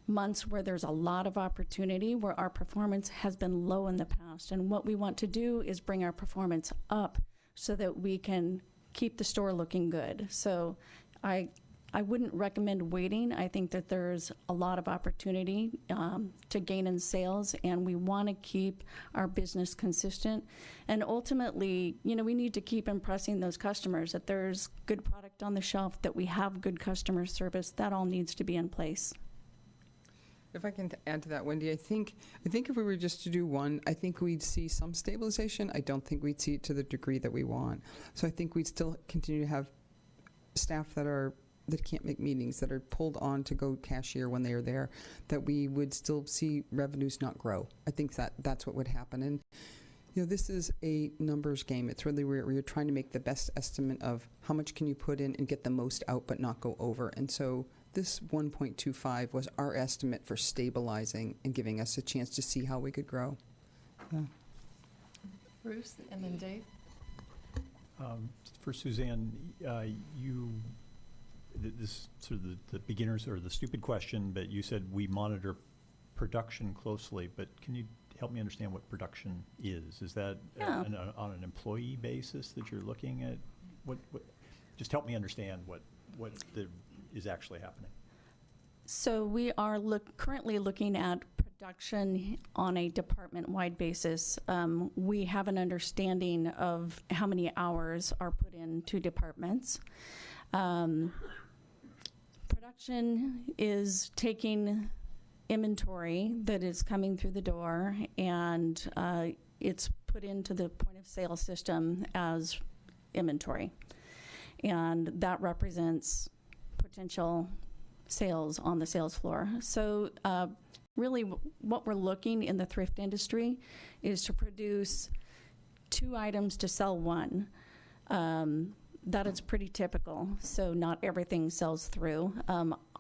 months where there's a lot of opportunity, where our performance has been low in the past. And what we want to do is bring our performance up so that we can keep the store looking good. So I wouldn't recommend waiting. I think that there's a lot of opportunity to gain in sales, and we want to keep our business consistent. And ultimately, you know, we need to keep impressing those customers that there's good product on the shelf, that we have good customer service. That all needs to be in place. If I can add to that, Wendy, I think if we were just to do one, I think we'd see some stabilization. I don't think we'd see it to the degree that we want. So I think we'd still continue to have staff that can't make meetings, that are pulled on to go cashier when they are there, that we would still see revenues not grow. I think that's what would happen. And, you know, this is a numbers game. It's really where you're trying to make the best estimate of how much can you put in and get the most out but not go over. And so this 1.25 was our estimate for stabilizing and giving us a chance to see how we could grow. Yeah. Bruce, and then Dave? For Suzanne, this sort of the beginners or the stupid question, but you said we monitor production closely, but can you help me understand what production is? Is that on an employee basis that you're looking at? What just help me understand what is actually happening. So we are currently looking at production on a department-wide basis. We have an understanding of how many hours are put into departments. Production is taking inventory that is coming through the door, and it's put into the point of sale system as inventory. And that represents potential sales on the sales floor. So really what we're looking in the thrift industry is to produce 2 items to sell 1. That is pretty typical, so not everything sells through.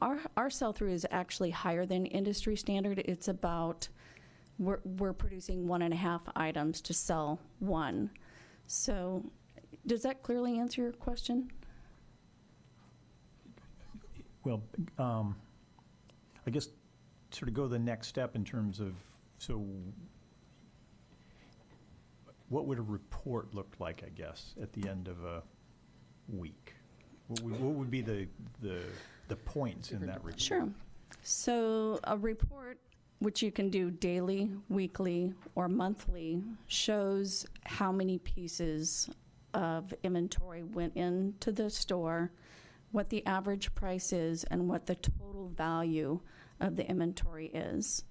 Our sell-through is actually higher than industry standard. It's about, we're producing 1.5 items to sell 1. So does that clearly answer your question? Well, I guess sort of go the next step in terms of, so what would a report look like, I guess, at the end of a week? What would be the points in that report? Sure. So a report, which you can do daily, weekly, or monthly, shows how many pieces of inventory went into the store, what the average price is, and what the total value of the inventory is.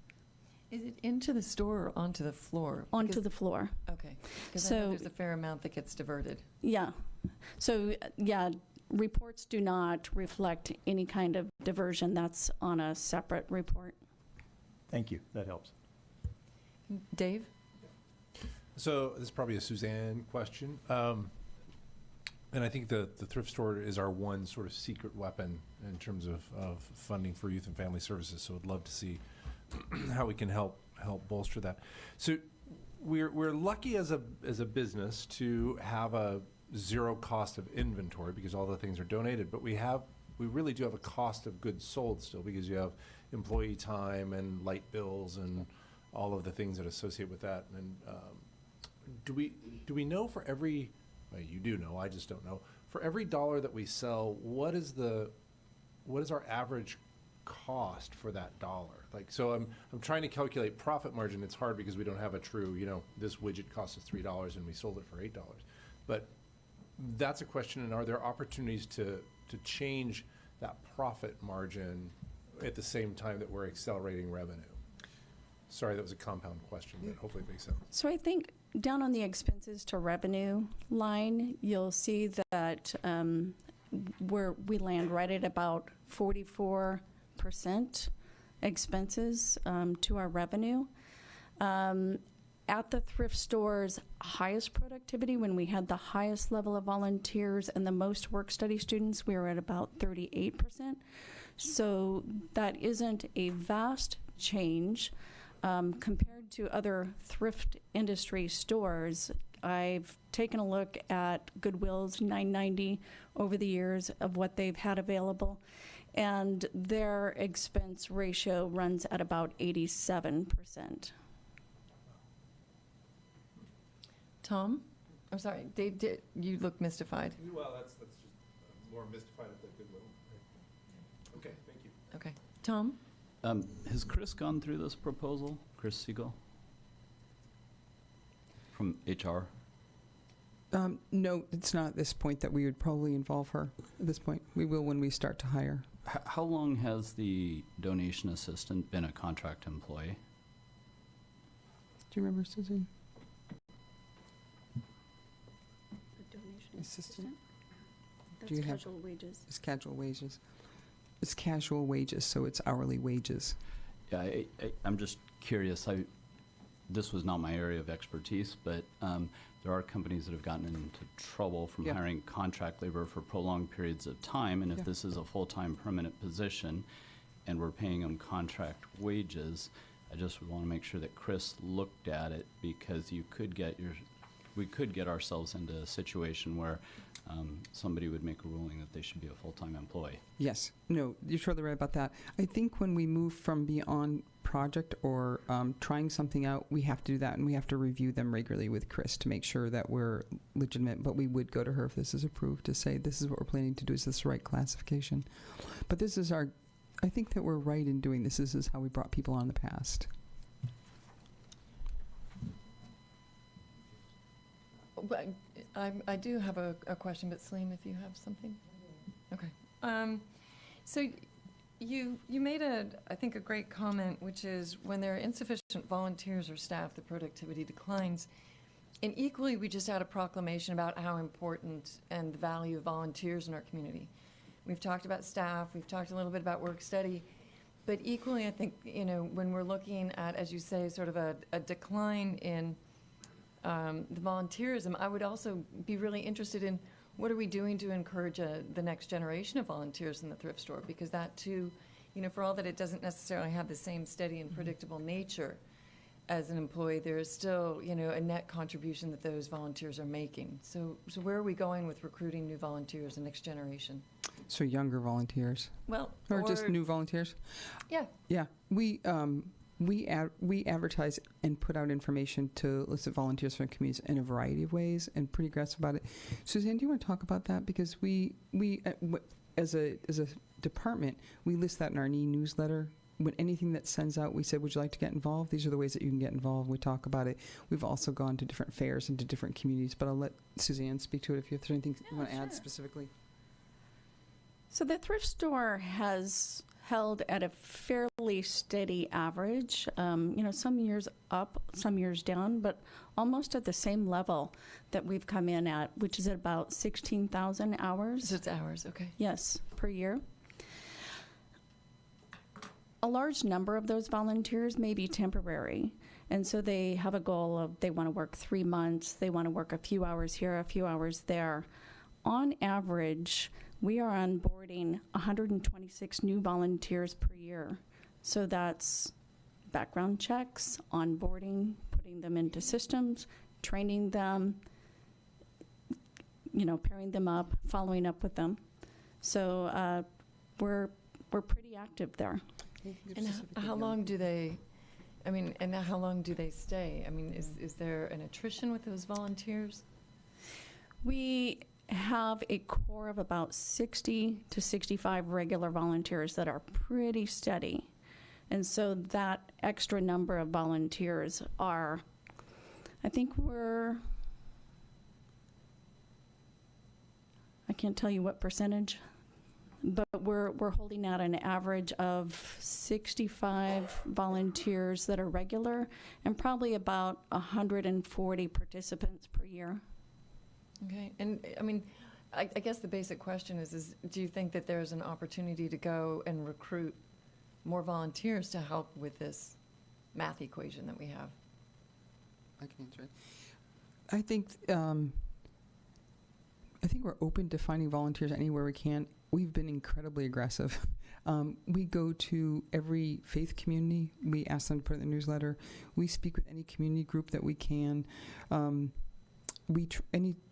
Is it into the store or onto the floor? Onto the floor. Okay. Because I know there's a fair amount that gets diverted. Yeah. So, yeah, reports do not reflect any kind of diversion. That's on a separate report. Thank you, that helps. Dave? So this is probably a Suzanne question. And I think the thrift store is our one sort of secret weapon in terms of funding for youth and family services. So I'd love to see how we can help bolster that. So we're lucky as a business to have a zero cost of inventory because all the things are donated, but we really do have a cost of goods sold still because you have employee time and light bills and all of the things that associate with that. And do we know for every, well, you do know, I just don't know, for every dollar that we sell, what is our average cost for that dollar? Like, so I'm trying to calculate profit margin. It's hard because we don't have a true, this widget cost us $3 and we sold it for $8. But that's a question, and are there opportunities to change that profit margin at the same time that we're accelerating revenue? Sorry, that was a compound question, but hopefully it makes sense. So I think down on the expenses to revenue line, you'll see that we land right at about 44% expenses to our revenue. At the thrift store's highest productivity, when we had the highest level of volunteers and the most work-study students, we were at about 38%. So that isn't a vast change. Compared to other thrift industry stores, I've taken a look at Goodwill's 990 over the years of what they've had available, and their expense ratio runs at about 87%. Tom? I'm sorry, Dave, you look mystified. Well, that's just more mystified at the Goodwill. Okay, thank you. Okay. Tom? Has Chris gone through this proposal? Chris Siegel? From HR? No, it's not at this point that we would probably involve her at this point. We will when we start to hire. How long has the donation assistant been a contract employee? Do you remember, Susan? The donation Assistant? That's Do you have- casual wages. It's casual wages. It's casual wages, so it's hourly wages. Yeah, I'm just curious. This was not my area of expertise, but there are companies that have gotten into trouble from Yeah. hiring contract labor for prolonged periods of time. And if Yeah. this is a full-time permanent position and we're paying them contract wages, I just want to make sure that Chris looked at it because we could get ourselves into a situation where somebody would make a ruling that they should be a full-time employee. Yes. No, you're totally right about that. I think when we move from beyond project or trying something out, we have to do that, and we have to review them regularly with Chris to make sure that we're legitimate. But we would go to her if this is approved to say, this is what we're planning to do. Is this the right classification? But this is I think that we're right in doing this. This is how we brought people on in the past. But I do have a question, but Celine, if you have something? Okay. So you made I think a great comment, which is when there are insufficient volunteers or staff, the productivity declines. And equally, we just had a proclamation about how important and the value of volunteers in our community. We've talked about staff, we've talked a little bit about work study, but equally, I think, when we're looking at, as you say, sort of a decline in the volunteerism, I would also be really interested in what are we doing to encourage the next generation of volunteers in the thrift store? Because that too, for all that it doesn't necessarily have the same steady and predictable nature as an employee, there is still, a net contribution that those volunteers are making. So where are we going with recruiting new volunteers, the next generation? So younger volunteers. Well, Or just new volunteers? Yeah. Yeah. We advertise and put out information to elicit volunteers from communities in a variety of ways, and pretty aggressive about it. Suzanne, do you want to talk about that? Because we as a department, we list that in our e-newsletter. When anything that sends out, we said, would you like to get involved? These are the ways that you can get involved. We talk about it. We've also gone to different fairs and to different communities, but I'll let Suzanne speak to it if you have anything you want to add specifically. So the thrift store has held at a fairly steady average. Some years up, some years down, but almost at the same level that we've come in at, which is at about 16,000 hours. So it's hours, okay. Yes, per year. A large number of those volunteers may be temporary, and so they have a goal of they want to work 3 months, they want to work a few hours here, a few hours there. On average, we are onboarding 126 new volunteers per year. So that's background checks, onboarding, putting them into systems, training them, pairing them up, following up with them. So we're pretty active there. And how long do they, how long do they stay? Is there an attrition with those volunteers? We have a core of about 60 to 65 regular volunteers that are pretty steady. And so that extra number of volunteers are, I can't tell you what percentage, but we're holding out an average of 65 volunteers that are regular and probably about 140 participants per year. Okay, and I guess the basic question is do you think that there's an opportunity to go and recruit more volunteers to help with this math equation that we have? I can answer it. I think we're open to finding volunteers anywhere we can. We've been incredibly aggressive. We go to every faith community. We ask them to put it in the newsletter. We speak with any community group that we can.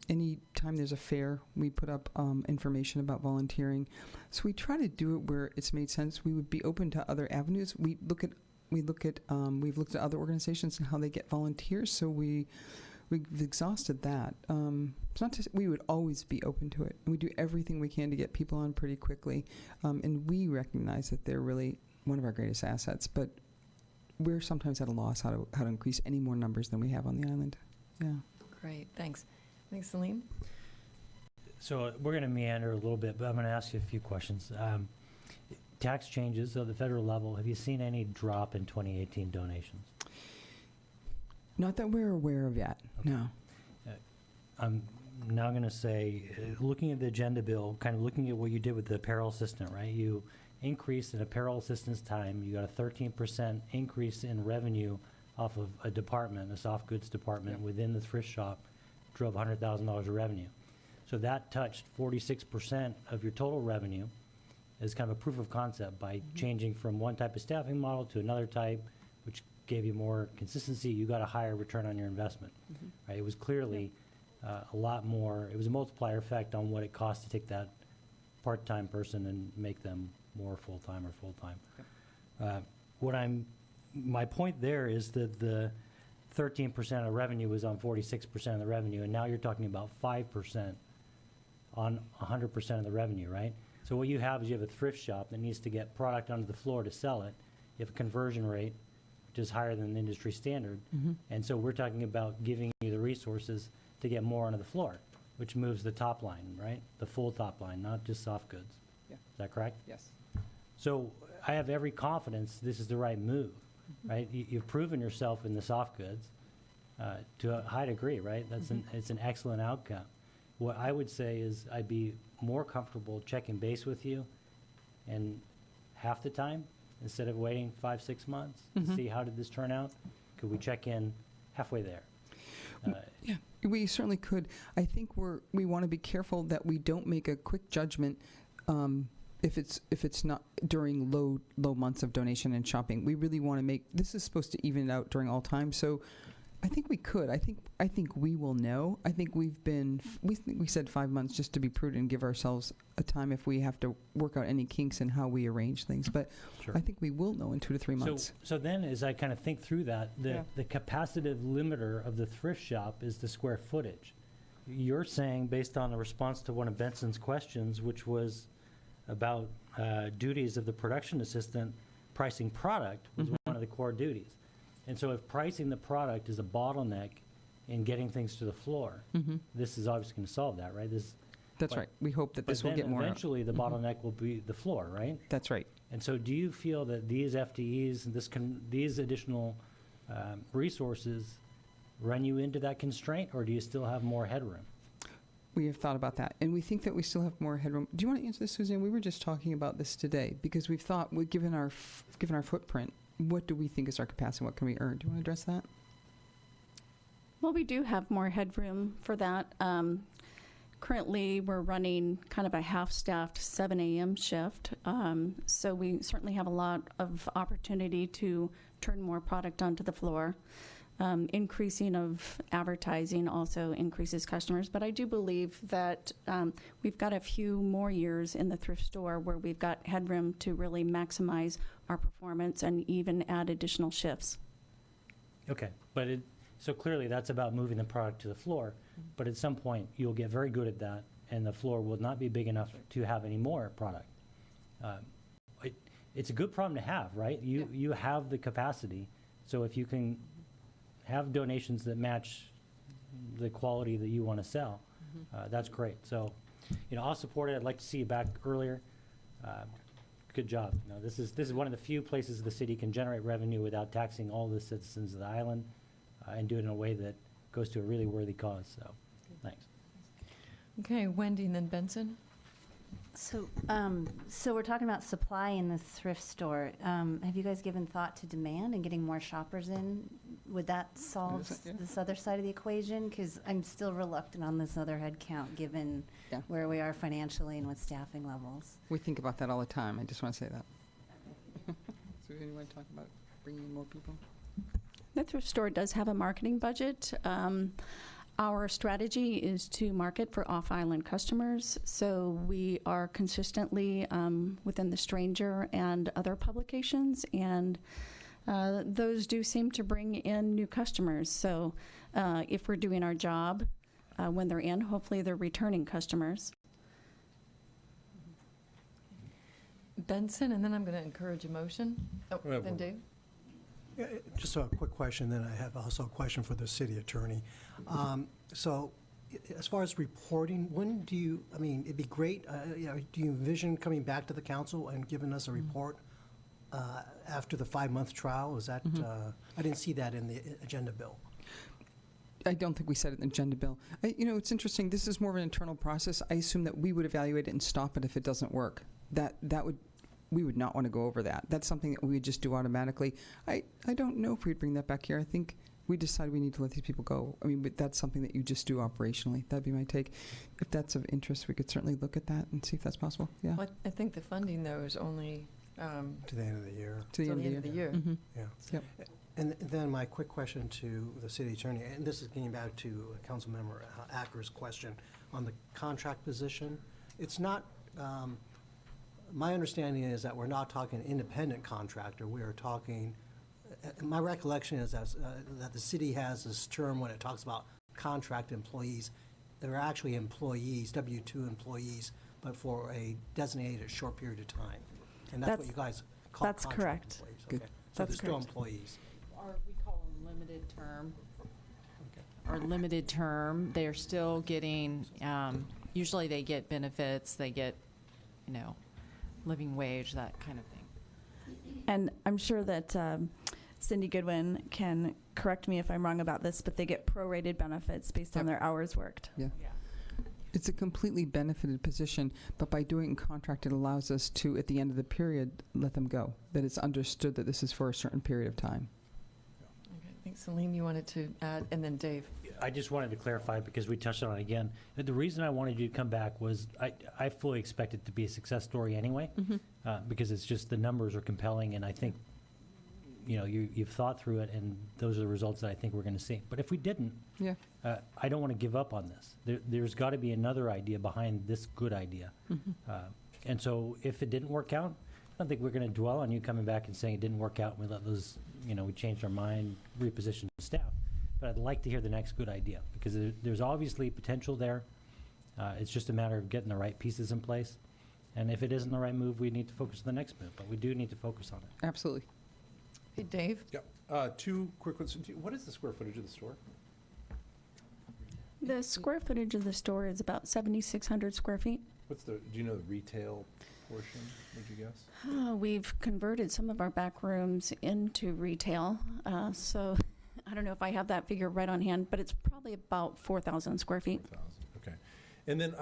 Any time there's a fair, we put up information about volunteering. So we try to do it where it's made sense. We would be open to other avenues. We've looked at other organizations and how they get volunteers. So we've exhausted that. It's not we would always be open to it. And we do everything we can to get people on pretty quickly. And we recognize that they're really one of our greatest assets. But we're sometimes at a loss how to increase any more numbers than we have on the island. Yeah. Great, thanks. Thanks, Celine. So we're going to meander a little bit, but I'm going to ask you a few questions. Tax changes at the federal level, have you seen any drop in 2018 donations? Not that we're aware of yet, no. I'm now going to say, looking at the agenda bill, kind of looking at what you did with the apparel assistant, right? You increased in apparel assistant's time, you got a 13% increase in revenue off of a department, a soft goods department within the thrift shop, drove $100,000 of revenue. So that touched 46% of your total revenue as kind of a proof of concept by changing from one type of staffing model to another type, which gave you more consistency. You got a higher return on your investment, right? It was clearly a lot more. It was a multiplier effect on what it costs to take that part-time person and make them more full-time or full-time. My point there is that the 13% of revenue was on 46% of the revenue, and now you're talking about 5% on 100% of the revenue, right? So what you have is you have a thrift shop that needs to get product onto the floor to sell it. You have a conversion rate, which is higher than the industry standard. And so we're talking about giving you the resources to get more onto the floor, which moves the top line, right? The full top line, not just soft goods. Yeah. Is that correct? Yes. So I have every confidence this is the right move, right? You've proven yourself in the soft goods to a high degree, right? It's an excellent outcome. What I would say is I'd be more comfortable checking base with you and half the time instead of waiting 5-6 months to see how did this turn out. Could we check in halfway there? Yeah, we certainly could. I think we want to be careful that we don't make a quick judgment if it's not during low months of donation and shopping. We really want to make this is supposed to even it out during all time. So I think we could. I think we will know. I think we said 5 months just to be prudent and give ourselves a time if we have to work out any kinks in how we arrange things. But Sure. I think we will know in 2 to 3 months. So then, as I kind of think through that, the capacitive limiter of the thrift shop is the square footage. You're saying, based on the response to one of Benson's questions, which was about duties of the production assistant, pricing product was one of the core duties. And so if pricing the product is a bottleneck in getting things to the floor, this is obviously going to solve that, right? That's But- right. We hope that this But will get then more. eventually, the bottleneck will be the floor, right? That's right. And so do you feel that these FTEs, and these additional resources run you into that constraint, or do you still have more headroom? We have thought about that, and we think that we still have more headroom. Do you want to answer this, Suzanne? We were just talking about this today because we've thought, given our footprint, what do we think is our capacity? What can we earn? Do you want to address that? Well, we do have more headroom for that. Currently, we're running kind of a half-staffed 7 a.m. shift, so we certainly have a lot of opportunity to turn more product onto the floor. Increasing of advertising also increases customers, but I do believe that we've got a few more years in the thrift store where we've got headroom to really maximize our performance and even add additional shifts. Okay, but so clearly that's about moving the product to the floor, but at some point you'll get very good at that and the floor will not be big enough to have any more product. It's a good problem to have, right? You have the capacity, so if you can have donations that match the quality that you want to sell, that's great. So, I'll support it. I'd like to see you back earlier. Good job. This is one of the few places the city can generate revenue without taxing all the citizens of the island, and do it in a way that goes to a really worthy cause. So, thanks. Okay, Wendy and then Benson. So we're talking about supply in the thrift store. Have you guys given thought to demand and getting more shoppers in? Would that solve this other side of the equation? Because I'm still reluctant on this other head count, given where we are financially and with staffing levels. We think about that all the time. I just want to say that. Suzanne, you want to talk about bringing in more people? The thrift store does have a marketing budget. Our strategy is to market for off-island customers, so we are consistently within the Stranger and other publications, and those do seem to bring in new customers. So if we're doing our job when they're in, hopefully they're returning customers. Benson, and then I'm going to encourage a motion. Oh, then Dave. Yeah, just a quick question, then I have also a question for the city attorney. So as far as reporting, when do you, it'd be great, do you envision coming back to the council and giving us a report after the 5-month trial? Is that, I didn't see that in the agenda bill. I don't think we said it in the agenda bill. It's interesting. This is more of an internal process. I assume that we would evaluate it and stop it if it doesn't work. We would not want to go over that. That's something that we would just do automatically. I don't know if we'd bring that back here. I think we decided we need to let these people go. But that's something that you just do operationally. That'd be my take. If that's of interest, we could certainly look at that and see if that's possible. Yeah. Well, I think the funding, though, is only To the end of the year. To the end of the year. Mm-hmm. Yeah. Yep. And then my quick question to the city attorney, and this is getting back to Councilmember Acker's question on the contract position. It's not, my understanding is that we're not talking independent contractor. We are talking, my recollection is that the city has this term when it talks about contract employees. They're actually employees, W-2 employees, but for a designated short period of time. And that's what you guys call That's contract correct. employees. Good. Okay. So That's they're still correct. employees. Or we call them limited term. Or limited term. They're still getting, usually they get benefits, they get, living wage, that kind of thing. And I'm sure that Cindy Goodwin can correct me if I'm wrong about this, but they get prorated benefits based on their hours worked. Yeah. It's a completely benefited position, but by doing it in contract, it allows us to, at the end of the period, let them go. That it's understood that this is for a certain period of time. Okay, I think Celine, you wanted to add, and then Dave. I just wanted to clarify because we touched on it again. The reason I wanted you to come back was I fully expect it to be a success story anyway, because it's just the numbers are compelling, and I think you've thought through it, and those are the results that I think we're going to see. But if we didn't, I don't want to give up on this. There's got to be another idea behind this good idea. And so if it didn't work out, I don't think we're going to dwell on you coming back and saying it didn't work out, and we let those, we changed our mind, repositioned the staff. But I'd like to hear the next good idea, because there's obviously potential there. It's just a matter of getting the right pieces in place. And if it isn't the right move, we need to focus on the next move. But we do need to focus on it. Absolutely. Hey, Dave. Yep. Two quick ones. What is the square footage of the store? The square footage of the store is about 7,600 square feet. Do you know the retail portion, would you guess? We've converted some of our back rooms into retail, so I don't know if I have that figure right on hand, but it's probably about 4,000 square feet. 4,000, okay. And then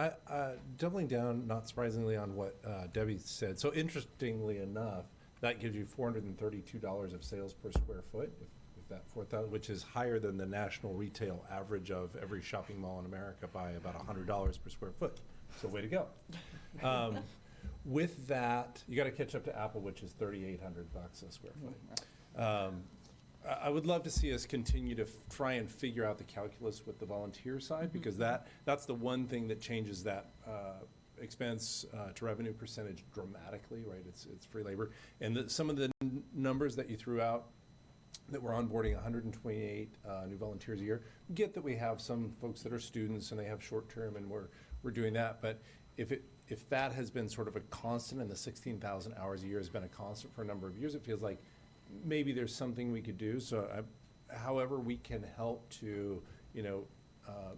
doubling down, not surprisingly, on what Debbie said. So interestingly enough, that gives you $432 of sales per square foot, if that 4,000, which is higher than the national retail average of every shopping mall in America by about $100 per square foot. So way to go. With that, you got to catch up to Apple, which is $3,800 a square foot. I would love to see us continue to try and figure out the calculus with the volunteer side, because that's the one thing that changes that expense to revenue percentage dramatically, right? It's free labor. And some of the numbers that you threw out, that we're onboarding 128 new volunteers a year, get that we have some folks that are students and they have short term, and we're doing that. But if that has been sort of a constant, and the 16,000 hours a year has been a constant for a number of years, it feels like maybe there's something we could do. So however we can help to,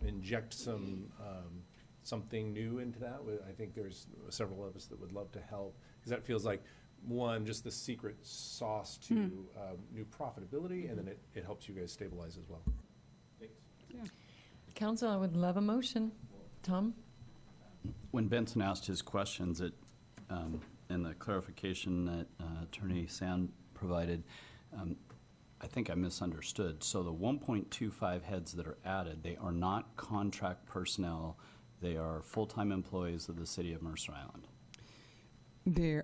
inject something new into that, I think there's several of us that would love to help, because that feels like, one, just the secret sauce to new profitability, and then it helps you guys stabilize as well. Thanks. Yeah. Council, I would love a motion. Tom? When Benson asked his questions, and the clarification that Attorney Sand provided, I think I misunderstood. So the 1.25 heads that are added, they are not contract personnel. They are full-time employees of the city of Mercer Island. They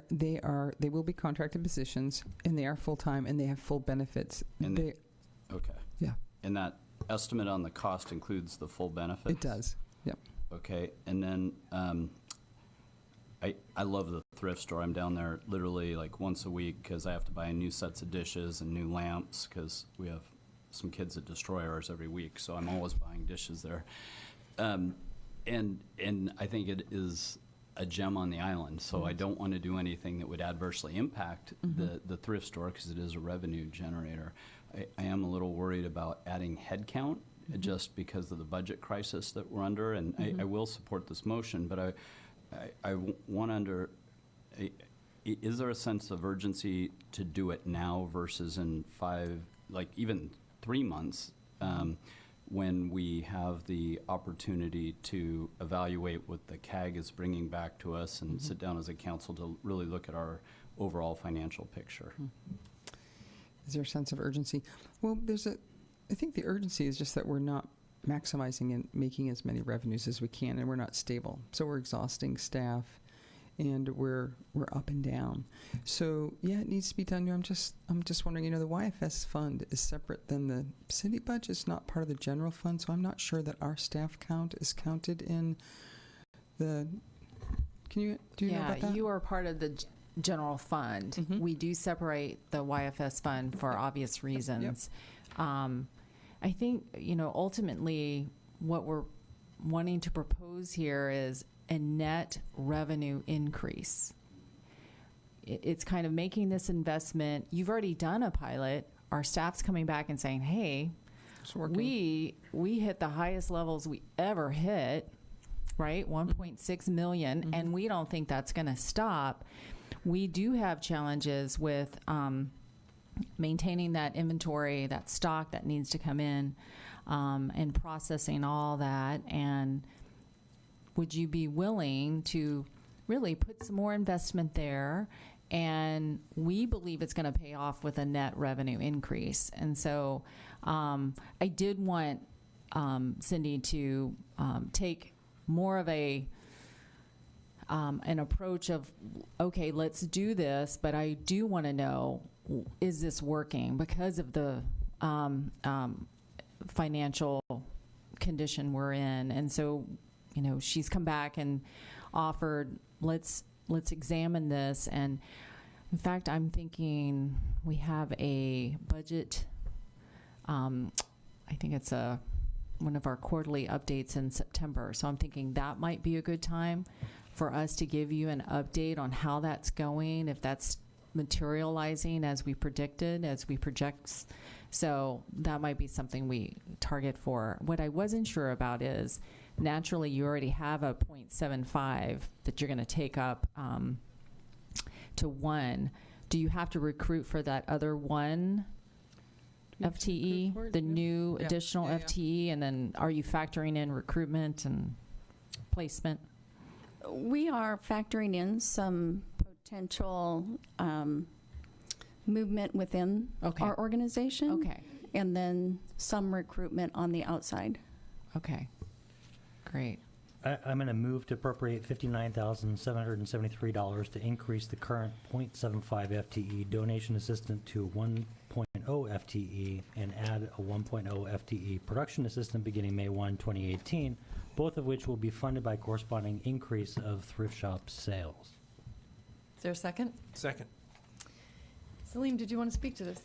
will be contracted positions, and they are full-time, and they have full benefits. Okay. Yeah. And that estimate on the cost includes the full benefits? It does, yep. Okay, and then I love the thrift store. I'm down there literally like once a week because I have to buy new sets of dishes and new lamps, because we have some kids that destroy ours every week, so I'm always buying dishes there. And I think it is a gem on the island, so I don't want to do anything that would adversely impact the thrift store, because it is a revenue generator. I am a little worried about adding headcount just because of the budget crisis that we're under, and I will support this motion, but I want to is there a sense of urgency to do it now versus in 5, like even 3 months, when we have the opportunity to evaluate what the CAG is bringing back to us and sit down as a council to really look at our overall financial picture? Is there a sense of urgency? Well, I think the urgency is just that we're not maximizing and making as many revenues as we can, and we're not stable. So we're exhausting staff, and we're up and down. So yeah, it needs to be done. I'm just wondering, the YFS fund is separate than the city budget. It's not part of the general fund, so I'm not sure that our staff count is counted in the. Do you know about that? You are part of the general fund. We do separate the YFS fund for obvious reasons. I think, ultimately what we're wanting to propose here is a net revenue increase. It's kind of making this investment. You've already done a pilot. Our staff's coming back and saying, hey, we hit the highest levels we ever hit, right? 1.6 million, and we don't think that's going to stop. We do have challenges with maintaining that inventory, that stock that needs to come in, and processing all that. And would you be willing to really put some more investment there? And we believe it's going to pay off with a net revenue increase. And so I did want Cindy to take more of an approach of, okay, let's do this, but I do want to know, is this working because of the financial condition we're in? And so, she's come back and offered, let's examine this. And in fact, I'm thinking we have a budget. I think it's one of our quarterly updates in September. So I'm thinking that might be a good time for us to give you an update on how that's going, if that's materializing as we predicted, as we project. So that might be something we target for. What I wasn't sure about is, naturally, you already have a 0.75 that you're going to take up to 1. Do you have to recruit for that other 1 FTE, the new additional FTE? And then are you factoring in recruitment and placement? We are factoring in some potential movement within our organization. Okay. And then some recruitment on the outside. Okay. Great. I'm going to move to appropriate $59,773 to increase the current 0.75 FTE donation assistant to 1.0 FTE and add a 1.0 FTE production assistant beginning May 1, 2018, both of which will be funded by corresponding increase of thrift shop sales. Is there a second? Second. Salim, did you want to speak to this?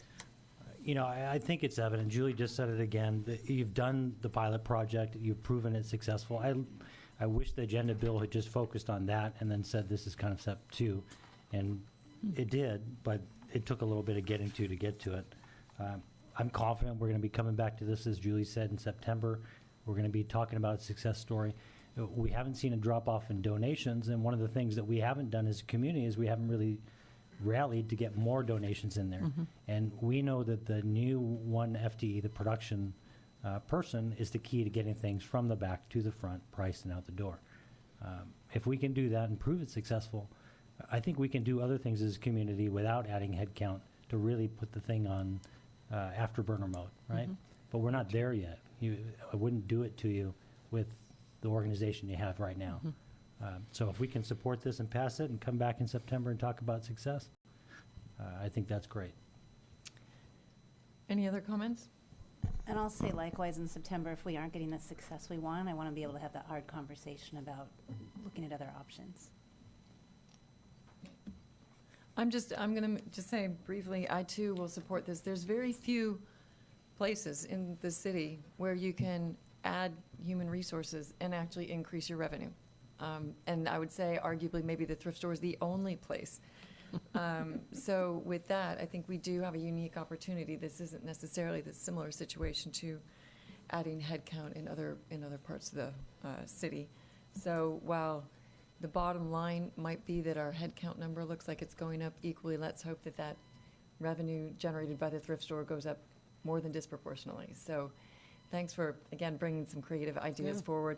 You know, I think it's evident. Julie just said it again. That you've done the pilot project. You've proven it successful. I wish the agenda bill had just focused on that and then said this is kind of step 2. And it did, but it took a little bit of getting to get to it. I'm confident we're going to be coming back to this, as Julie said, in September. We're going to be talking about a success story. We haven't seen a drop-off in donations, and one of the things that we haven't done as a community is we haven't really rallied to get more donations in there. And we know that the new 1 FTE, the production person, is the key to getting things from the back to the front, priced and out the door. If we can do that and prove it successful, I think we can do other things as a community without adding headcount to really put the thing on afterburner mode, right? But we're not there yet. I wouldn't do it to you with the organization you have right now. So if we can support this and pass it and come back in September and talk about success, I think that's great. Any other comments? And I'll say likewise in September, if we aren't getting the success we want, I want to be able to have that hard conversation about looking at other options. I'm going to just say briefly, I too will support this. There's very few places in the city where you can add human resources and actually increase your revenue. And I would say arguably maybe the thrift store is the only place. So with that, I think we do have a unique opportunity. This isn't necessarily the similar situation to adding headcount in other parts of the city. So while the bottom line might be that our headcount number looks like it's going up equally, let's hope that that revenue generated by the thrift store goes up more than disproportionately. So thanks for, again, bringing some creative ideas forward.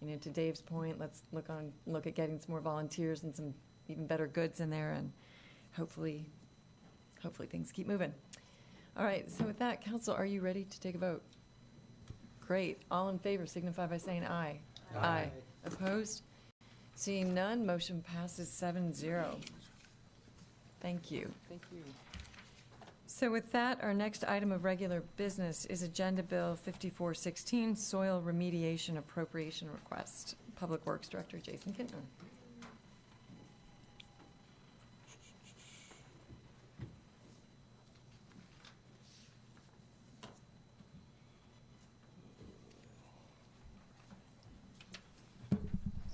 You know, to Dave's point, let's look at getting some more volunteers and some even better goods in there, and hopefully things keep moving. All right, so with that, council, are you ready to take a vote? Great. All in favor signify by saying aye. Aye. Opposed? Seeing none, motion passes 7-0. Thank you. Thank you. So with that, our next item of regular business is Agenda Bill 5416, Soil Remediation Appropriation Request. Public Works Director Jason Kintner.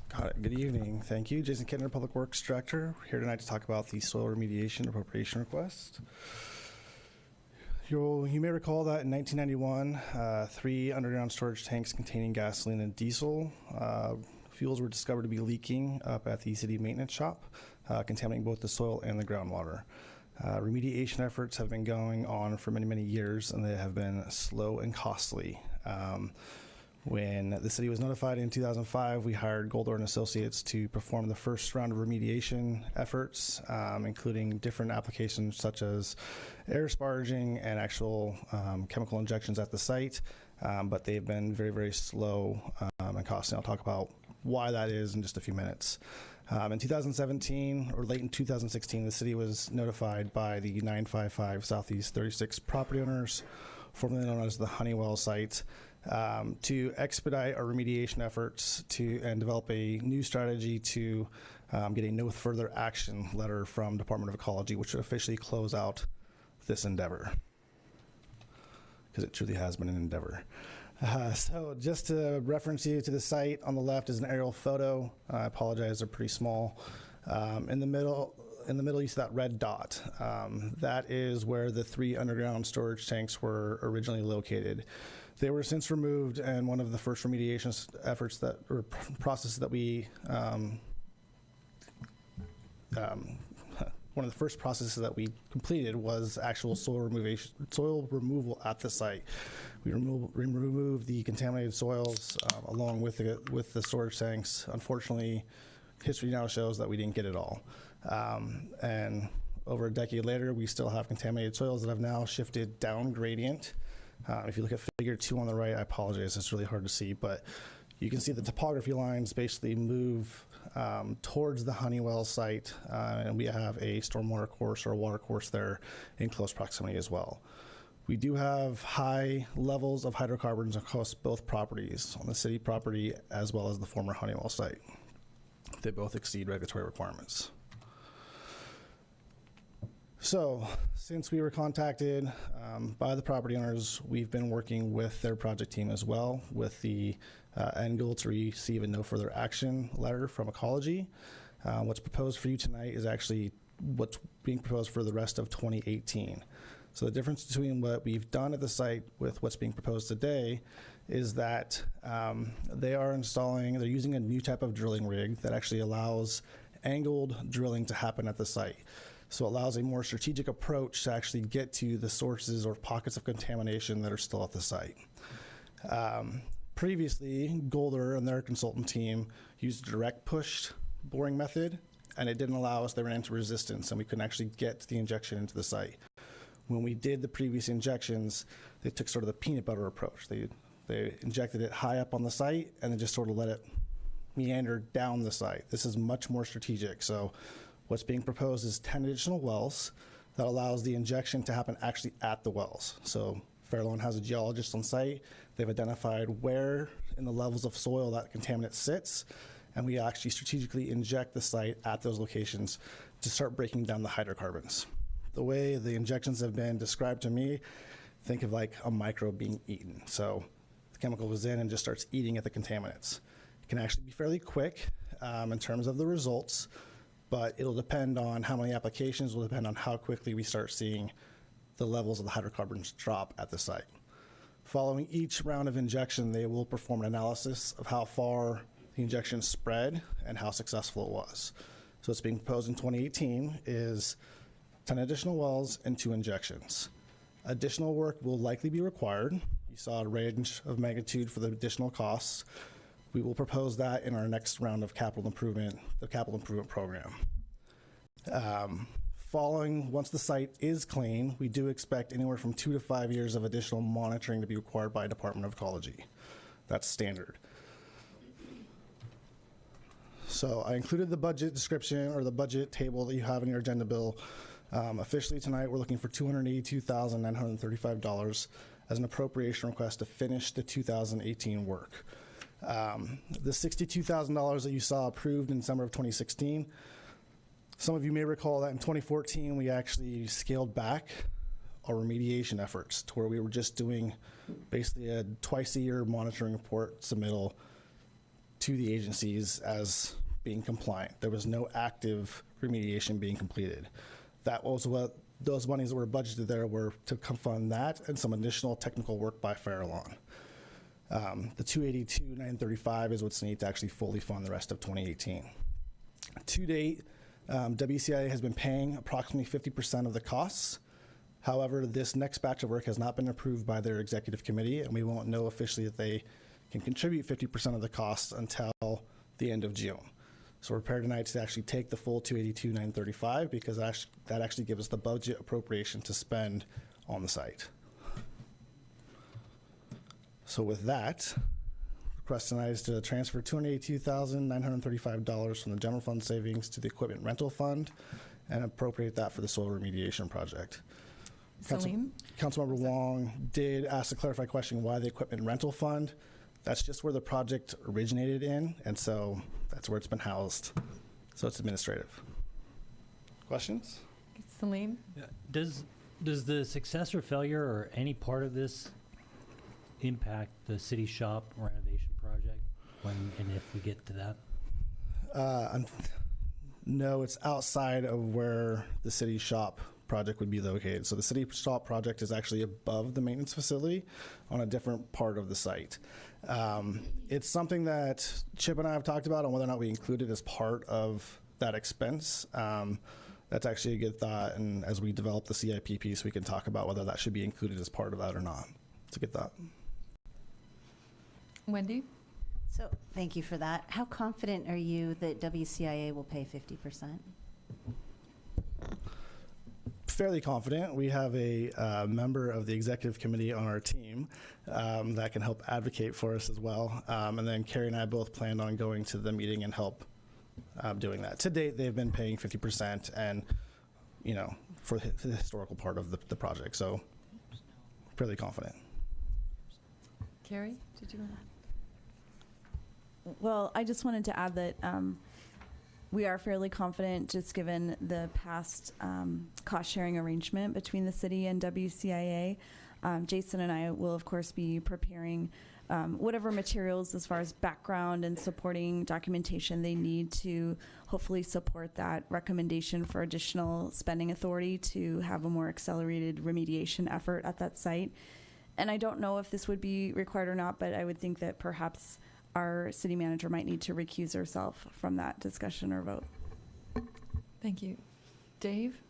Got it. Good evening. Thank you. Jason Kintner, Public Works Director. We're here tonight to talk about the soil remediation appropriation request. You may recall that in 1991, 3 underground storage tanks containing gasoline and diesel fuels were discovered to be leaking up at the city maintenance shop, contaminating both the soil and the groundwater. Remediation efforts have been going on for many, many years, and they have been slow and costly. When the city was notified in 2005, we hired Goldor & Associates to perform the first round of remediation efforts, including different applications such as air sparging and actual chemical injections at the site. But they've been very, very slow and costly. I'll talk about why that is in just a few minutes. In 2017, or late in 2016, the city was notified by the 955 Southeast 36 property owners, formerly known as the Honeywell site, to expedite our remediation efforts and develop a new strategy to get a no further action letter from Department of Ecology, which would officially close out this endeavor, because it truly has been an endeavor. So just to reference you to the site, on the left is an aerial photo. I apologize, they're pretty small. In the middle in the middle, you see that red dot. That is where the 3 underground storage tanks were originally located. They were since removed, and one of the first remediation efforts that, or processes that we, one of the first processes that we completed was actual soil removal at the site. We removed the contaminated soils along with the storage tanks. Unfortunately, history now shows that we didn't get it all. And over a decade later, we still have contaminated soils that have now shifted down gradient. If you look at figure 2 on the right, I apologize, it's really hard to see, but you can see the topography lines basically move towards the Honeywell site, and we have a stormwater course or a water course there in close proximity as well. We do have high levels of hydrocarbons across both properties, on the city property as well as the former Honeywell site. They both exceed regulatory requirements. So, since we were contacted by the property owners, we've been working with their project team as well, with the end goal to receive a no further action letter from Ecology. What's proposed for you tonight is actually what's being proposed for the rest of 2018. So the difference between what we've done at the site with what's being proposed today is that they're using a new type of drilling rig that actually allows angled drilling to happen at the site. So it allows a more strategic approach to actually get to the sources or pockets of contamination that are still at the site. Previously, Golder and their consultant team used a direct push boring method, and it didn't allow us. They ran into resistance, and we couldn't actually get the injection into the site. When we did the previous injections, they took sort of the peanut butter approach. They injected it high up on the site and then just sort of let it meander down the site. This is much more strategic. So what's being proposed is 10 additional wells that allows the injection to happen actually at the wells. So Fairlawn has a geologist on site. They've identified where in the levels of soil that contaminant sits, and we actually strategically inject the site at those locations to start breaking down the hydrocarbons. The way the injections have been described to me, think of like a microbe being eaten. So the chemical goes in and just starts eating at the contaminants. It can actually be fairly quick in terms of the results, but it'll depend on how many applications, will depend on how quickly we start seeing the levels of the hydrocarbons drop at the site. Following each round of injection, they will perform an analysis of how far the injection spread and how successful it was. So what's being proposed in 2018 is 10 additional wells and 2 injections. Additional work will likely be required. You saw a range of magnitude for the additional costs. We will propose that in our next round of capital improvement, the capital improvement program. Once the site is clean, we do expect anywhere from 2 to 5 years of additional monitoring to be required by Department of Ecology. That's standard. So I included the budget description or the budget table that you have in your agenda bill. Officially tonight, we're looking for $282,935 as an appropriation request to finish the 2018 work. The $62,000 that you saw approved in December of 2016, some of you may recall that in 2014, we actually scaled back our remediation efforts to where we were just doing basically a twice-a-year monitoring report submittal to the agencies as being compliant. There was no active remediation being completed. That was what those monies that were budgeted there were to fund that and some additional technical work by Fairlawn. The $282,935 is what's needed to actually fully fund the rest of 2018. To date, WCIA has been paying approximately 50% of the costs. However, this next batch of work has not been approved by their executive committee, and we won't know officially that they can contribute 50% of the costs until the end of June. So we're prepared tonight to actually take the full $282,935 because that actually gives us the budget appropriation to spend on the site. So with that, request tonight is to transfer $282,935 from the general fund savings to the equipment rental fund and appropriate that for the soil remediation project. Salim? Councilmember Wong did ask a clarifying question, why the equipment rental fund? That's just where the project originated in, and so that's where it's been housed. So it's administrative. Questions? Salim? Yeah. Does the success or failure or any part of this impact the city shop renovation project when and if we get to that? No, it's outside of where the city shop project would be located. So the city shop project is actually above the maintenance facility on a different part of the site. It's something that Chip and I have talked about on whether or not we include it as part of that expense. That's actually a good thought, and as we develop the CIP piece, we can talk about whether that should be included as part of that or not. It's a good thought. Wendy? So, thank you for that. How confident are you that WCIA will pay 50%? Fairly confident. We have a member of the executive committee on our team that can help advocate for us as well. And then Carrie and I both planned on going to the meeting and help doing that. To date, they've been paying 50%, and for the historical part of the project. So, fairly confident. Carrie, did you want to? Well, I just wanted to add that we are fairly confident, just given the past cost-sharing arrangement between the city and WCIA. Jason and I will, of course, be preparing whatever materials as far as background and supporting documentation they need to hopefully support that recommendation for additional spending authority to have a more accelerated remediation effort at that site. And I don't know if this would be required or not, but I would think that perhaps our city manager might need to recuse herself from that discussion or vote. Thank you. Dave?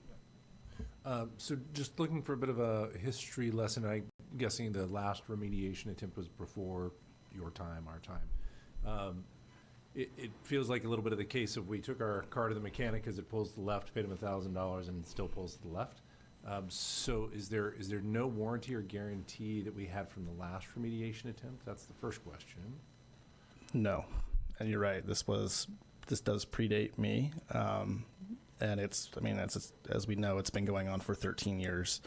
So just looking for a bit of a history lesson, I'm guessing the last remediation attempt was before your time, our time. It feels like a little bit of the case of we took our car to the mechanic because it pulls to the left, paid him $1,000, and it still pulls to the left. So is there no warranty or guarantee that we had from the last remediation attempt? That's the first question. No, and you're right. This does predate me, and it's as we know, it's been going on for 13 years,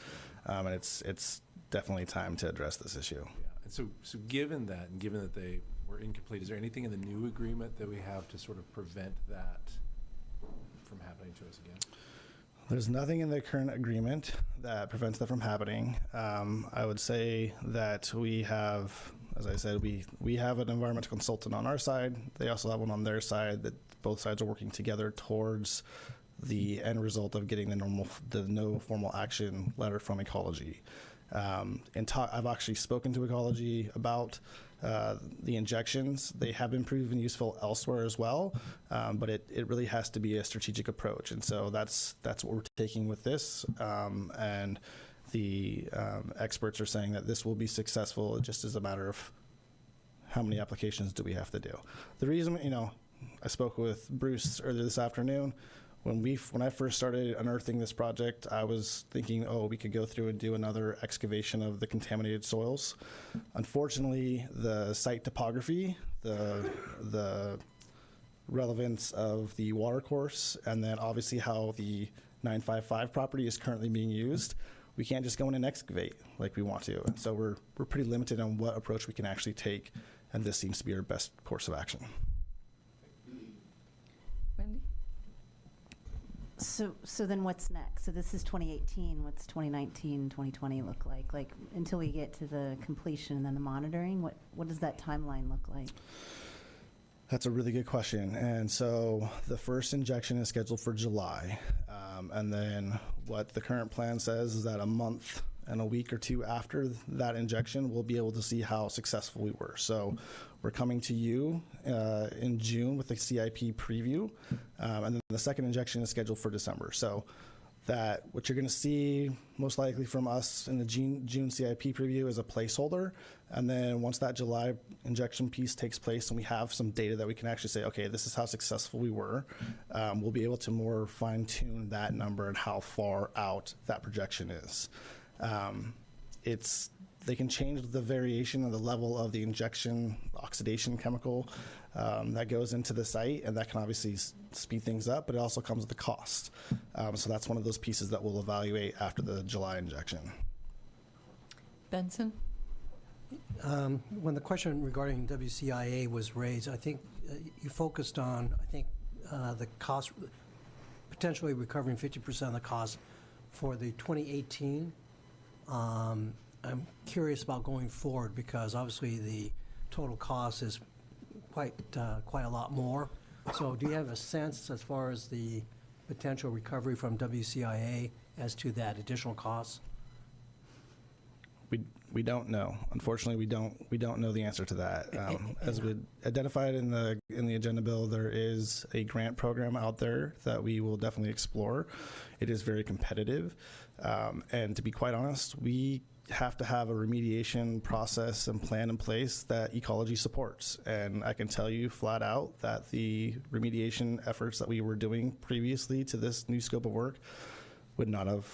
and it's definitely time to address this issue. Yeah, and so given that, and given that they were incomplete, is there anything in the new agreement that we have to sort of prevent that from happening to us again? There's nothing in the current agreement that prevents that from happening. I would say that we have, as I said, we have an environmental consultant on our side. They also have one on their side, that both sides are working together towards the end result of getting the no formal action letter from Ecology. I've actually spoken to Ecology about the injections. They have been proven useful elsewhere as well, but it really has to be a strategic approach. And so that's what we're taking with this. And the experts are saying that this will be successful. It just is a matter of how many applications do we have to do. The reason, I spoke with Bruce earlier this afternoon. When I first started unearthing this project, I was thinking, we could go through and do another excavation of the contaminated soils. Unfortunately, the site topography, the relevance of the water course, and then obviously how the 955 property is currently being used, we can't just go in and excavate like we want to. And so we're pretty limited on what approach we can actually take, and this seems to be our best course of action. Wendy? So then what's next? So this is 2018. What's 2019, 2020 look like? Like, until we get to the completion and then the monitoring, what does that timeline look like? That's a really good question. And so the first injection is scheduled for July. And then what the current plan says is that a month and a week or two after that injection, we'll be able to see how successful we were. So we're coming to you in June with the CIP preview. And then the second injection is scheduled for December. So that what you're going to see most likely from us in the June CIP preview is a placeholder. And then once that July injection piece takes place and we have some data that we can actually say, okay, this is how successful we were, we'll be able to more fine tune that number and how far out that projection is. They can change the variation of the level of the injection oxidation chemical that goes into the site, and that can obviously speed things up, but it also comes with a cost. So that's one of those pieces that we'll evaluate after the July injection. Benson? When the question regarding WCIA was raised, I think you focused on, the cost, potentially recovering 50% of the cost for the 2018. I'm curious about going forward because obviously the total cost is quite a lot more. So do you have a sense as far as the potential recovery from WCIA as to that additional cost? We don't know. Unfortunately, we don't know the answer to that. As we identified in the agenda bill, there is a grant program out there that we will definitely explore. It is very competitive, and to be quite honest, we have to have a remediation process and plan in place that ecology supports. And I can tell you flat out that the remediation efforts that we were doing previously to this new scope of work would not have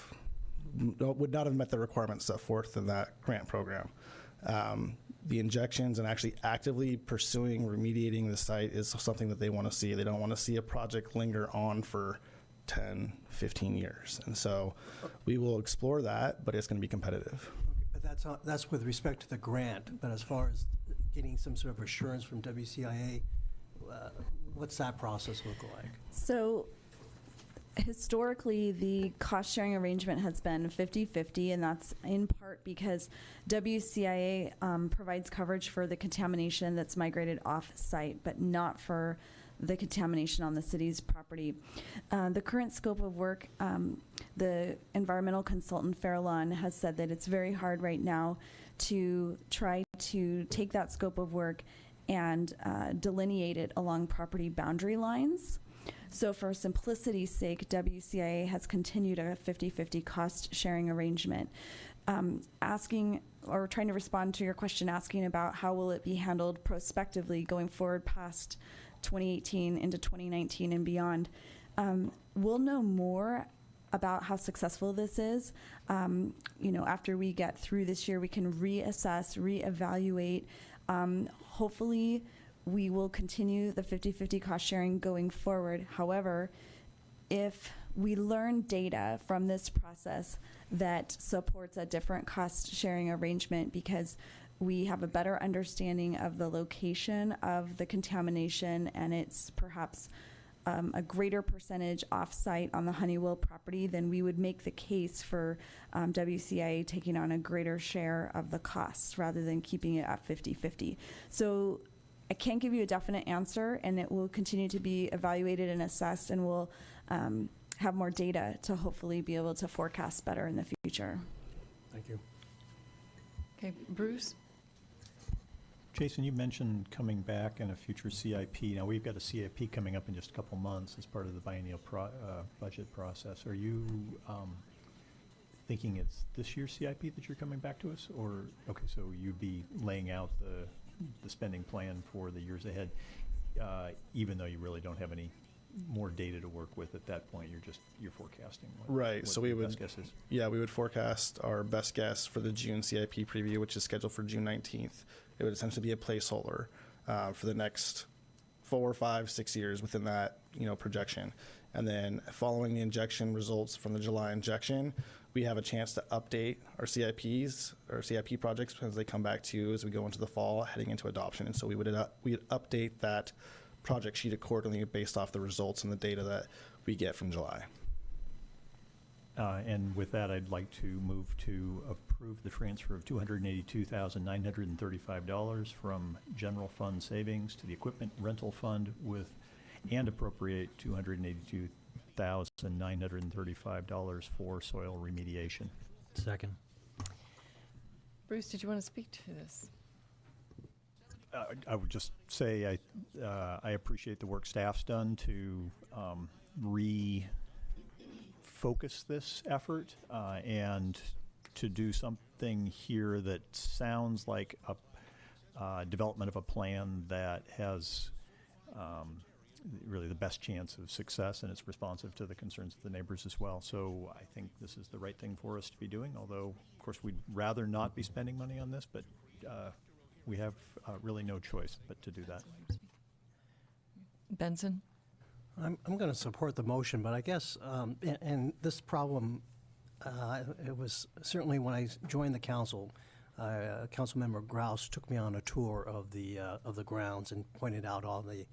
met the requirements set forth in that grant program. The injections and actually actively pursuing remediating the site is something that they want to see. They don't want to see a project linger on for 10, 15 years. And so we will explore that, but it's going to be competitive. But that's with respect to the grant. But as far as getting some sort of assurance from WCIA, what's that process look like? So historically, the cost-sharing arrangement has been 50-50, and that's in part because WCIA provides coverage for the contamination that's migrated off-site, but not for the contamination on the city's property. The current scope of work, the environmental consultant Farallon has said that it's very hard right now to try to take that scope of work and delineate it along property boundary lines. So for simplicity's sake, WCIA has continued a 50-50 cost-sharing arrangement. Asking or trying to respond to your question, asking about how will it be handled prospectively going forward past 2018 into 2019 and beyond. We'll know more about how successful this is. After we get through this year, we can reassess, reevaluate. Hopefully, we will continue the 50-50 cost sharing going forward. However, if we learn data from this process that supports a different cost sharing arrangement because we have a better understanding of the location of the contamination and it's perhaps a greater percentage off-site on the Honeywell property, then we would make the case for WCIA taking on a greater share of the costs rather than keeping it at 50-50. So I can't give you a definite answer, and it will continue to be evaluated and assessed, and we'll have more data to hopefully be able to forecast better in the future. Thank you. Okay, Bruce? Jason, you mentioned coming back in a future CIP. Now, we've got a CIP coming up in just a couple months as part of the biennial budget process. Are you thinking it's this year's CIP that you're coming back to us? Or, okay, so you'd be laying out the spending plan for the years ahead, even though you really don't have any more data to work with at that point, you're forecasting what So we your would, best guess is. Yeah, we would forecast our best guess for the June CIP preview, which is scheduled for June 19th. It would essentially be a placeholder for the next 4, 5, 6 years within that projection. And then following the injection results from the July injection, we have a chance to update our CIPs or CIP projects as they come back to you as we go into the fall heading into adoption. And so we'd update that project sheet accordingly based off the results and the data that we get from July. And with that, I'd like to move to approve the transfer of $282,935 from general fund savings to the equipment rental fund and appropriate $282,935 for soil remediation. Second. Bruce, did you want to speak to this? I would just say I appreciate the work staff's done to refocus this effort and to do something here that sounds like a development of a plan that has really the best chance of success, and it's responsive to the concerns of the neighbors as well. So I think this is the right thing for us to be doing, although, of course, we'd rather not be spending money on this, but we have really no choice but to do that. Benson? I'm going to support the motion, but I guess, and this problem, it was certainly when I joined the council, Councilmember Grouse took me on a tour of the grounds and pointed out all the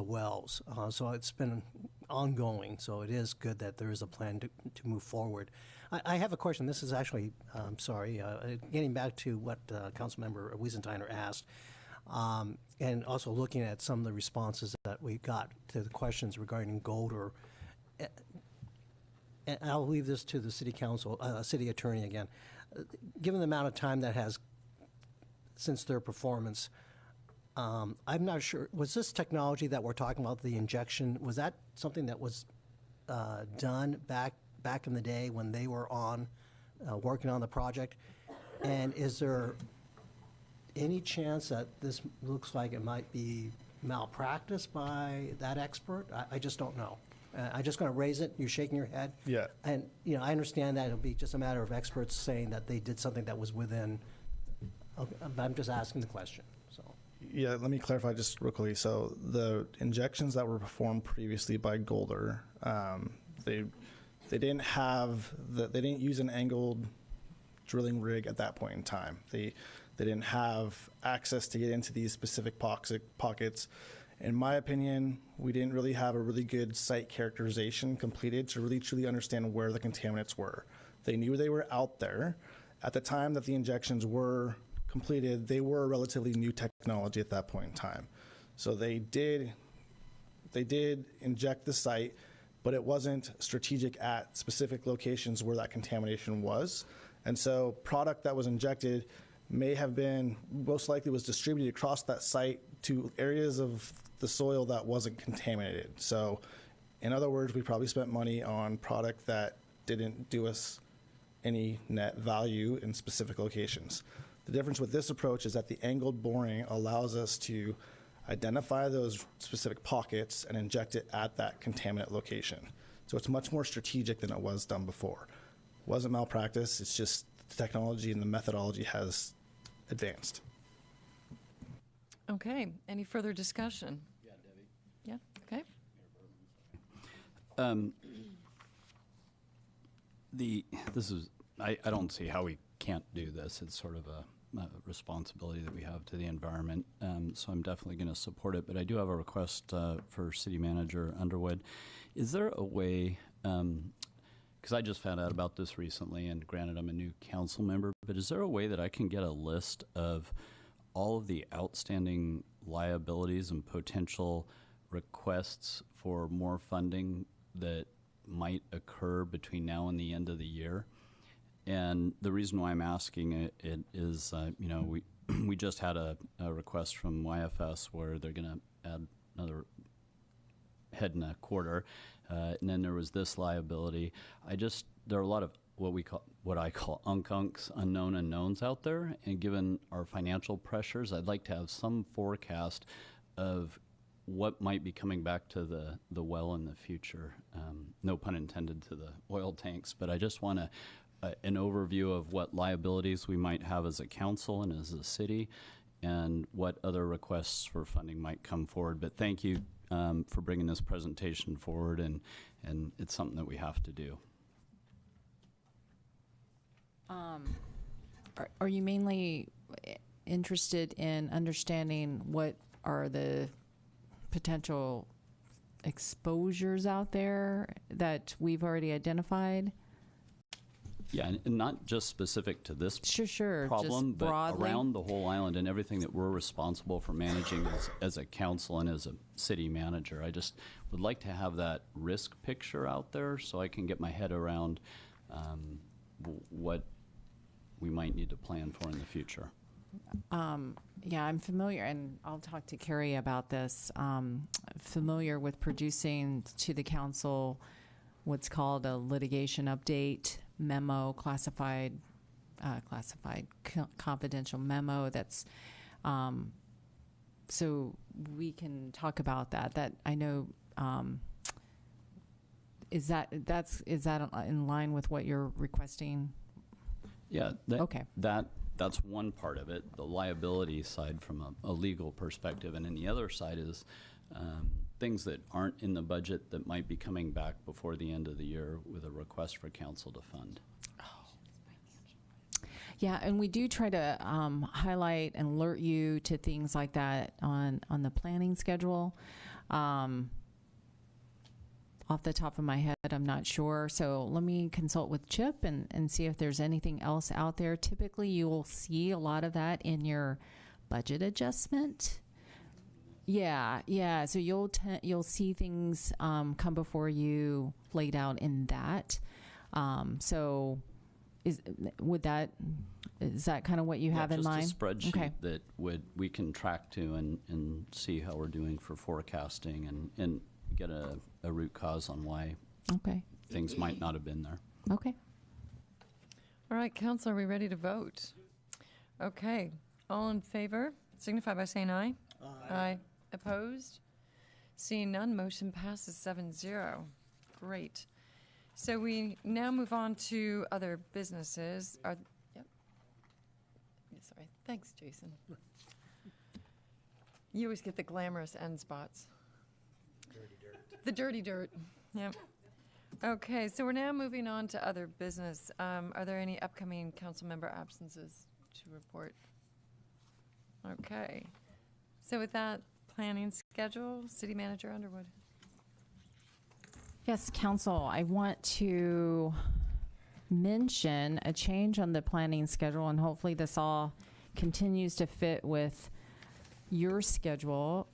wells. So it's been ongoing. So it is good that there is a plan to move forward. I have a question. This is actually, getting back to what Councilmember Wiesentiner asked. And also looking at some of the responses that we got to the questions regarding Golder. And I'll leave this to the city council, city attorney again. Given the amount of time that has since their performance, I'm not sure, was this technology that we're talking about, the injection, was that something that was done back in the day when they were on working on the project? And is there any chance that this looks like it might be malpractice by that expert? I just don't know. I'm just going to raise it. You're shaking your head. Yeah. And, I understand that it'll be just a matter of experts saying that they did something that was within, but I'm just asking the question, so. Yeah, let me clarify just real quickly. So the injections that were performed previously by Golder, they didn't have they didn't use an angled drilling rig at that point in time. They didn't have access to get into these specific pockets. In my opinion, we didn't really have a really good site characterization completed to really truly understand where the contaminants were. They knew they were out there. At the time that the injections were completed, they were a relatively new technology at that point in time. So they did inject the site, but it wasn't strategic at specific locations where that contamination was. And so product that was injected may have been, most likely was distributed across that site to areas of the soil that wasn't contaminated. So in other words, we probably spent money on product that didn't do us any net value in specific locations. The difference with this approach is that the angled boring allows us to identify those specific pockets and inject it at that contaminant location. So it's much more strategic than it was done before. It wasn't malpractice, it's just the technology and the methodology has advanced. Okay, any further discussion? Yeah, Debbie. Yeah, okay. I don't see how we can't do this. It's sort of a responsibility that we have to the environment. So I'm definitely going to support it. But I do have a request for City Manager Underwood. Is there a way, because I just found out about this recently, and granted I'm a new council member, but is there a way that I can get a list of all of the outstanding liabilities and potential requests for more funding that might occur between now and the end of the year? And the reason why I'm asking it is, we just had a request from YFS where they're going to add another head and a quarter, and then there was this liability. There are a lot of what I call unkunks, unknown unknowns out there, and given our financial pressures, I'd like to have some forecast of what might be coming back to the well in the future. No pun intended to the oil tanks, but I just want an overview of what liabilities we might have as a council and as a city, and what other requests for funding might come forward. But thank you for bringing this presentation forward, and it's something that we have to do. Are you mainly interested in understanding what are the potential exposures out there that we've already identified? Yeah, and not just specific to this Sure, problem, just but broadly. around the whole island and everything that we're responsible for managing as a council and as a city manager. I just would like to have that risk picture out there so I can get my head around what we might need to plan for in the future. Yeah, I'm familiar, and I'll talk to Carrie about this, familiar with producing to the council what's called a litigation update memo, classified confidential memo. That's so we can talk about that. That I know. Is that in line with what you're requesting? Yeah. Okay. That's one part of it, the liability side from a legal perspective, and then the other side is things that aren't in the budget that might be coming back before the end of the year with a request for council to fund. Yeah, and we do try to highlight and alert you to things like that on the planning schedule. Off the top of my head, I'm not sure. So let me consult with Chip and see if there's anything else out there. Typically, you will see a lot of that in your budget adjustment. Yeah. So you'll see things come before you laid out in that. So is that kind of what you have in mind? Just a spreadsheet Okay. that we can track to and see how we're doing for forecasting and get a root cause on why Okay. things might not have been there. Okay. All right, council, are we ready to vote? Okay, all in favor, signify by saying aye. Aye. Opposed? Seeing none, motion passes 7-0. Great. So we now move on to other businesses. Yep. Yeah, sorry. Thanks, Jason. You always get the glamorous end spots. Dirty dirt. The dirty dirt. Yep. Okay, so we're now moving on to other business. Are there any upcoming council member absences to report? Okay. So with that, planning schedule, City Manager Underwood. Yes, Council, I want to mention a change on the planning schedule, and hopefully this all continues to fit with your schedule.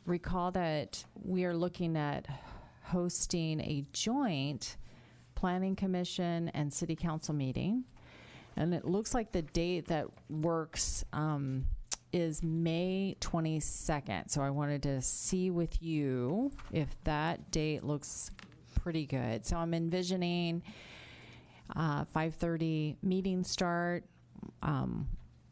Recall that we are looking at hosting a joint Planning Commission and City Council meeting, and it looks like the date that works is May 22nd. So I wanted to see with you if that date looks pretty good. So I'm envisioning 5:30 meeting start.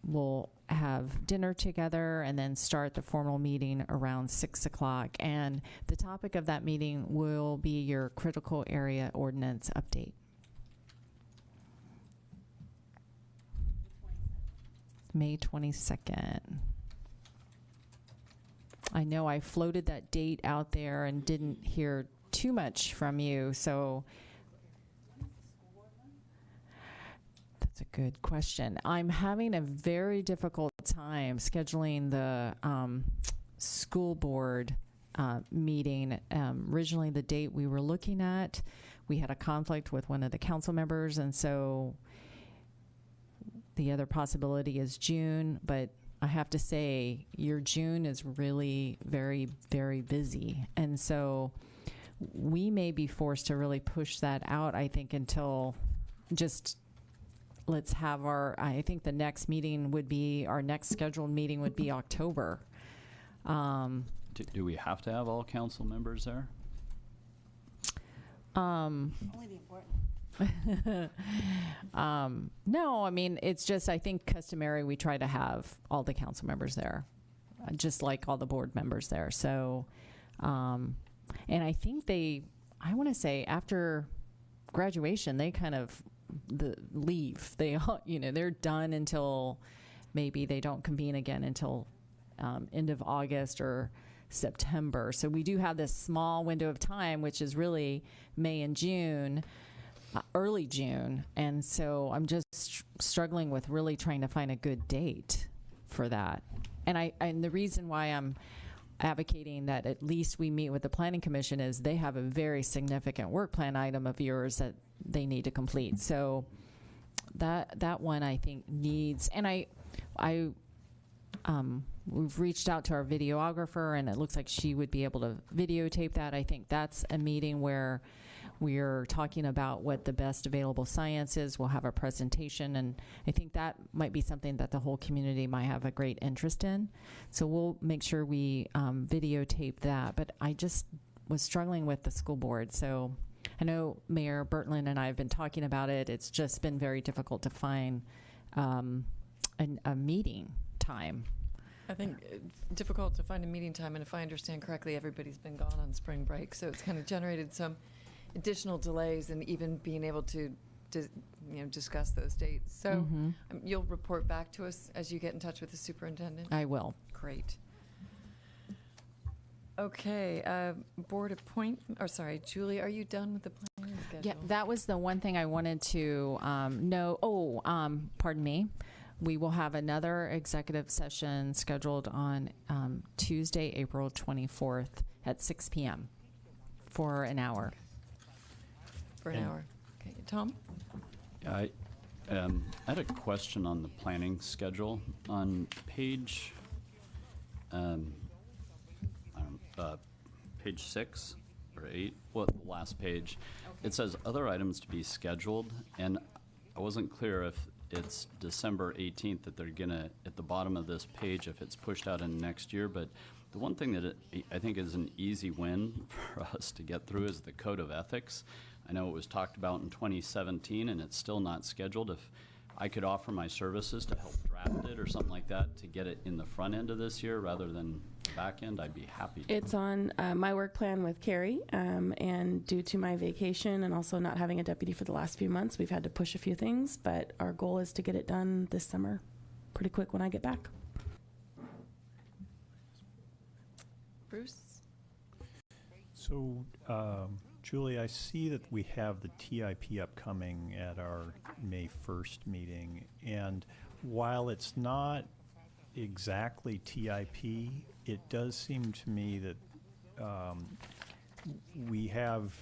We'll have dinner together and then start the formal meeting around 6 o'clock. And the topic of that meeting will be your critical area ordinance update. May 22nd. I know I floated that date out there and didn't hear too much from you, so that's a good question. I'm having a very difficult time scheduling the school board meeting. Originally, the date we were looking at, we had a conflict with one of the council members, and so the other possibility is June, but I have to say your June is really very, very busy. And so we may be forced to really push that out, I think, until just let's have I think the next meeting would be, our next scheduled meeting would be October. Do we have to have all council members there? Only the important. No, I mean, it's just, I think customary, we try to have all the council members there, just like all the board members there. So, and I think I want to say after graduation, they kind of leave. They, they're done until maybe they don't convene again until end of August or September. So we do have this small window of time, which is really May and June, early June. And so I'm just struggling with really trying to find a good date for that. And the reason why I'm advocating that at least we meet with the Planning Commission is they have a very significant work plan item of yours that they need to complete. So that one I think needs, and we've reached out to our videographer, and it looks like she would be able to videotape that. I think that's a meeting where we're talking about what the best available science is. We'll have a presentation, and I think that might be something that the whole community might have a great interest in. So we'll make sure we videotape that. But I just was struggling with the school board. So I know Mayor Bertland and I have been talking about it. It's just been very difficult to find a meeting time. I think it's difficult to find a meeting time, and if I understand correctly, everybody's been gone on spring break, so it's kind of generated some additional delays in even being able to discuss those dates. So you'll report back to us as you get in touch with the superintendent? I will. Great. Okay, board appointment, Julie, are you done with the planning schedule? Yeah, that was the one thing I wanted to know. Pardon me. We will have another executive session scheduled on Tuesday, April 24th at 6 p.m. for an hour. For an hour. Okay, Tom? I had a question on the planning schedule. On page, page 6 or 8, well, the last page, it says other items to be scheduled, and I wasn't clear if it's December 18th that they're gonna, at the bottom of this page, if it's pushed out in next year, but the one thing that I think is an easy win for us to get through is the Code of Ethics. I know it was talked about in 2017 and it's still not scheduled. If I could offer my services to help draft it or something like that to get it in the front end of this year rather than the back end, I'd be happy to. It's on my work plan with Carrie, and due to my vacation and also not having a deputy for the last few months, we've had to push a few things, but our goal is to get it done this summer pretty quick when I get back. Bruce? So, Julie, I see that we have the TIP upcoming at our May 1st meeting, and while it's not exactly TIP, it does seem to me that we have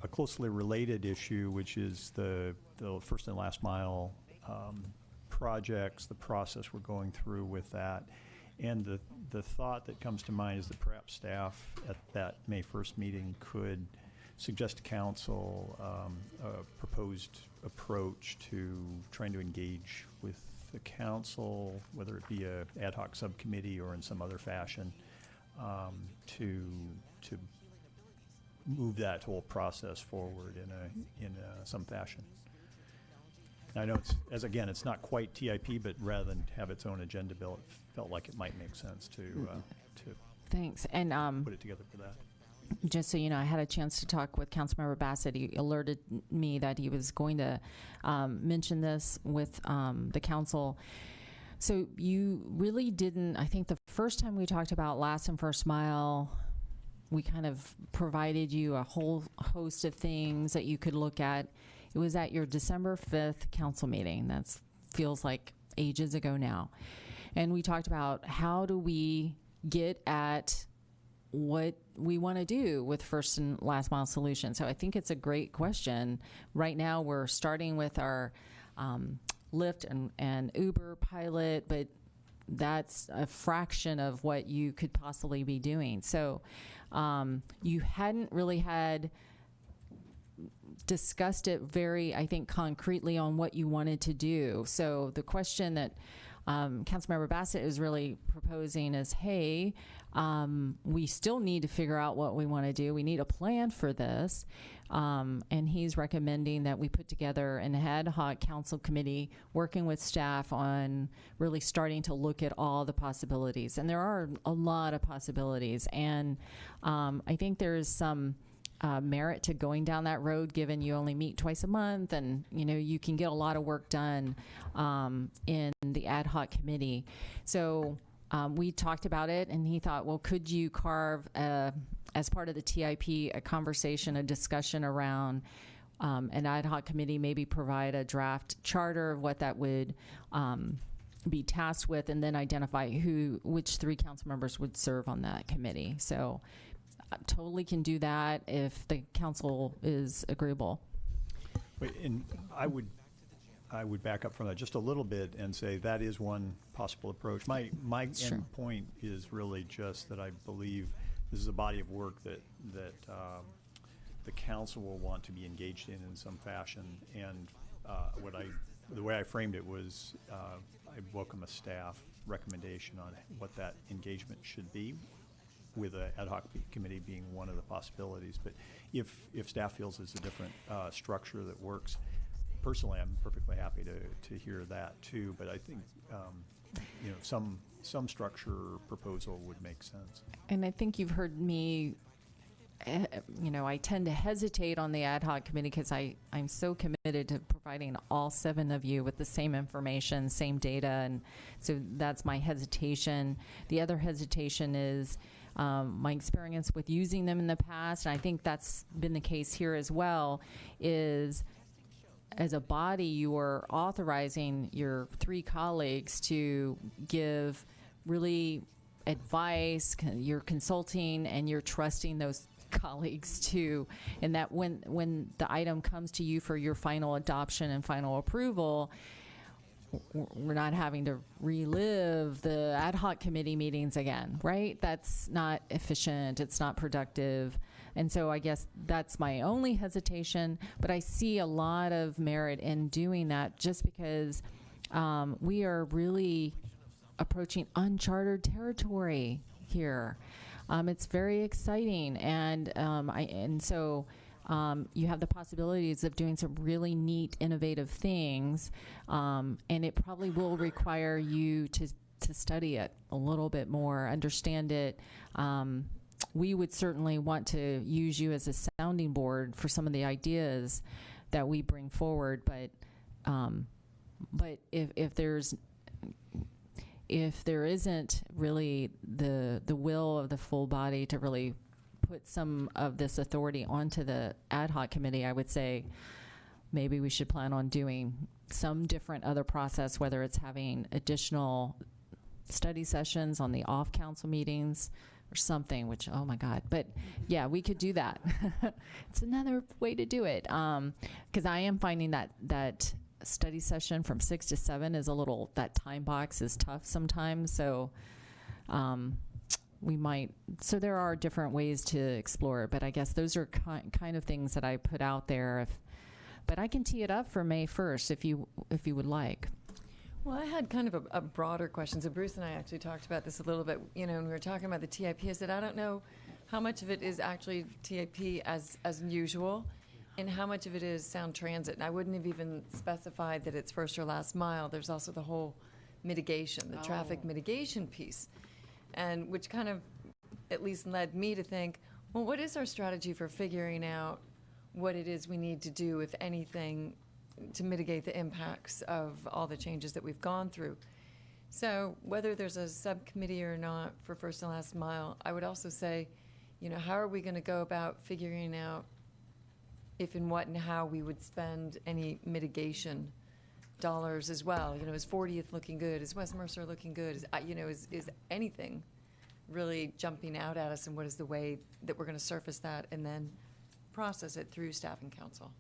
a closely related issue, which is the first and last mile projects, the process we're going through with that. And the thought that comes to mind is that perhaps staff at that May 1st meeting could suggest to council a proposed approach to trying to engage with the council, whether it be a ad hoc subcommittee or in some other fashion, to move that whole process forward in some fashion. I know it's not quite TIP, but rather than have its own agenda bill, it felt like it might make sense to Thanks. And put it together for that. just so you know, I had a chance to talk with Councilmember Bassett. He alerted me that he was going to mention this with the council. So you really didn't, I think the first time we talked about last and first mile, we kind of provided you a whole host of things that you could look at. It was at your December 5th council meeting. That feels like ages ago now. And we talked about how do we get at what we want to do with first and last mile solutions. So I think it's a great question. Right now we're starting with our Lyft and Uber pilot, but that's a fraction of what you could possibly be doing. So you hadn't really had discussed it very, I think, concretely on what you wanted to do. So the question that Councilmember Bassett is really proposing is, hey, we still need to figure out what we want to do. We need a plan for this. And he's recommending that we put together an ad hoc council committee working with staff on really starting to look at all the possibilities. And there are a lot of possibilities. And I think there's some merit to going down that road, given you only meet twice a month, and you can get a lot of work done in the ad hoc committee. So we talked about it, and he thought, well, could you carve as part of the TIP a conversation, a discussion around an ad hoc committee, maybe provide a draft charter of what that would be tasked with, and then identify which 3 council members would serve on that committee. So totally can do that if the council is agreeable. Wait, and I would back up from that just a little bit and say that is one possible approach. My Sure. end point is really just that I believe this is a body of work that the council will want to be engaged in some fashion. And the way I framed it was I welcome a staff recommendation on what that engagement should be, with an ad hoc committee being one of the possibilities. But if staff feels it's a different structure that works, personally, I'm perfectly happy to hear that too. But I think some structure proposal would make sense. And I think you've heard me, I tend to hesitate on the ad hoc committee because I'm so committed to providing all 7 of you with the same information, same data, and so that's my hesitation. The other hesitation is my experience with using them in the past, and I think that's been the case here as well, is as a body, you are authorizing your 3 colleagues to give really advice, you're consulting, and you're trusting those colleagues too, and that when the item comes to you for your final adoption and final approval, we're not having to relive the ad hoc committee meetings again, right? That's not efficient. It's not productive. And so I guess that's my only hesitation, but I see a lot of merit in doing that just because we are really approaching uncharted territory here. It's very exciting, and so you have the possibilities of doing some really neat, innovative things, and it probably will require you to study it a little bit more, understand it. We would certainly want to use you as a sounding board for some of the ideas that we bring forward, but if there isn't really the will of the full body to really put some of this authority onto the ad hoc committee, I would say maybe we should plan on doing some different other process, whether it's having additional study sessions on the off-council meetings or something, which, oh my God. But yeah, we could do that. It's another way to do it. Because I am finding that study session from 6 to 7 is that time box is tough sometimes. So so there are different ways to explore it, but I guess those are kind of things that I put out there. But I can tee it up for May 1st if you would like. Well, I had kind of a broader question. So Bruce and I actually talked about this a little bit, when we were talking about the TIP. I said, I don't know how much of it is actually TIP as usual, and how much of it is Sound Transit. And I wouldn't have even specified that it's first or last mile. There's also the whole mitigation, the traffic mitigation piece, and which kind of at least led me to think, well, what is our strategy for figuring out what it is we need to do, if anything, to mitigate the impacts of all the changes that we've gone through? So whether there's a subcommittee or not for first and last mile, I would also say, how are we going to go about figuring out if and what and how we would spend any mitigation dollars as well? Is 40th looking good? Is West Mercer looking good? Is anything really jumping out at us, and what is the way that we're going to surface that and then process it through staff and council?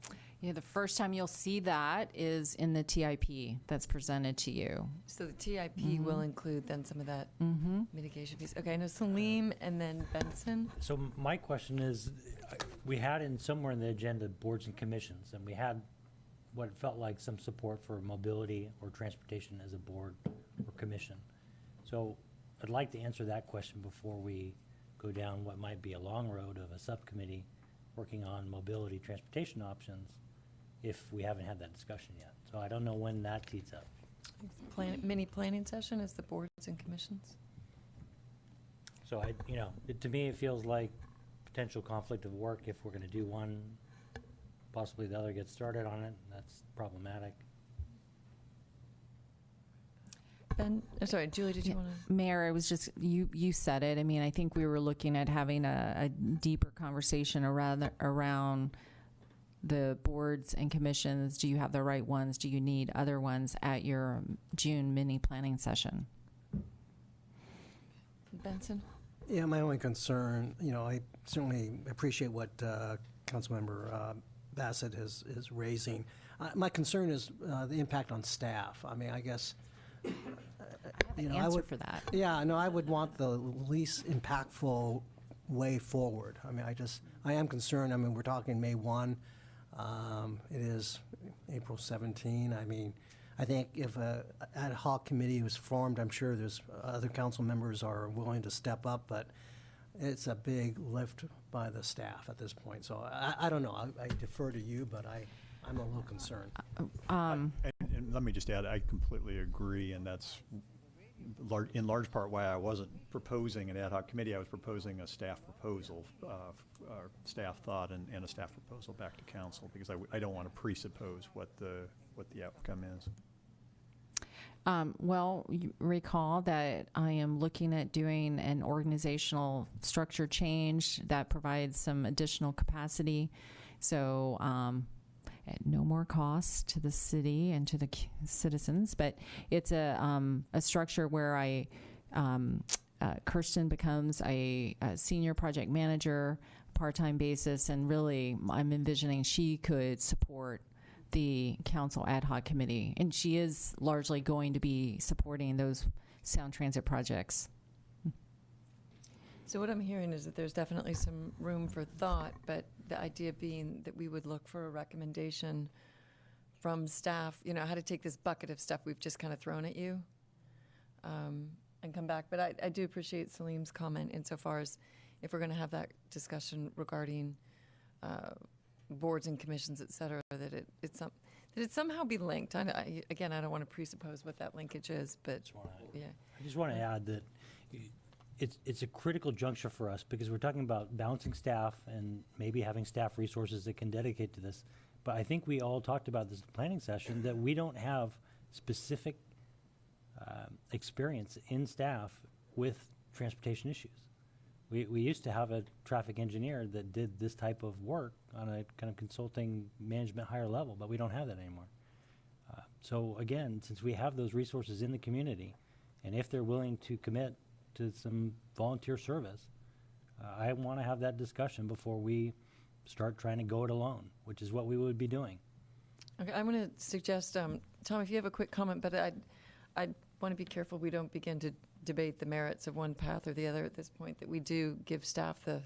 Yeah, the first time you'll see that is in the TIP that's presented to you. So the TIP will include then some of that mitigation piece. Okay, I know Salim and then Benson. So my question is, we had somewhere in the agenda boards and commissions, and we had what felt like some support for mobility or transportation as a board or commission. So I'd like to answer that question before we go down what might be a long road of a subcommittee working on mobility transportation options, if we haven't had that discussion yet. So I don't know when that tees up. Mini planning session is the boards and commissions. So to me, it feels like potential conflict of work if we're going to do one, possibly the other gets started on it. That's problematic. Sorry, Julie, did you want to? Mayor, it was just, you said it. I mean, I think we were looking at having a deeper conversation around the boards and commissions. Do you have the right ones? Do you need other ones at your June mini planning session? Benson? Yeah, my only concern, I certainly appreciate what Councilmember Bassett is raising. My concern is the impact on staff. I mean, I guess... I have an answer for that. Yeah, no, I would want the least impactful way forward. I mean, I am concerned. I mean, we're talking May 1. It is April 17. I mean, I think if an ad hoc committee was formed, I'm sure there's other council members are willing to step up, but it's a big lift by the staff at this point. So I don't know. I defer to you, but I'm a little concerned. And let me just add, I completely agree, and that's in large part why I wasn't proposing an ad hoc committee. I was proposing a staff proposal, staff thought, and a staff proposal back to council, because I don't want to presuppose what the outcome is. Well, you recall that I am looking at doing an organizational structure change that provides some additional capacity. So at no more cost to the city and to the citizens, but it's a structure where Kirsten becomes a senior project manager, part-time basis, and really I'm envisioning she could support the council ad hoc committee, and she is largely going to be supporting those sound transit projects. So what I'm hearing is that there's definitely some room for thought, but the idea being that we would look for a recommendation from staff, you know, how to take this bucket of stuff we've just kind of thrown at you and come back. But I do appreciate Salim's comment insofar as if we're going to have that discussion regarding boards and commissions, et cetera, that it somehow be linked. Again, I don't want to presuppose what that linkage is, but yeah. I just want to add that it's a critical juncture for us because we're talking about balancing staff and maybe having staff resources that can dedicate to this. But I think we all talked about this planning session that we don't have specific experience in staff with transportation issues. We used to have a traffic engineer that did this type of work on a kind of consulting management higher level, but we don't have that anymore. So again, since we have those resources in the community, and if they're willing to commit to some volunteer service, I want to have that discussion before we start trying to go it alone, which is what we would be doing. Okay, I'm going to suggest, Tom, if you have a quick comment, but I'd want to be careful we don't begin to debate the merits of one path or the other at this point, that we do give staff the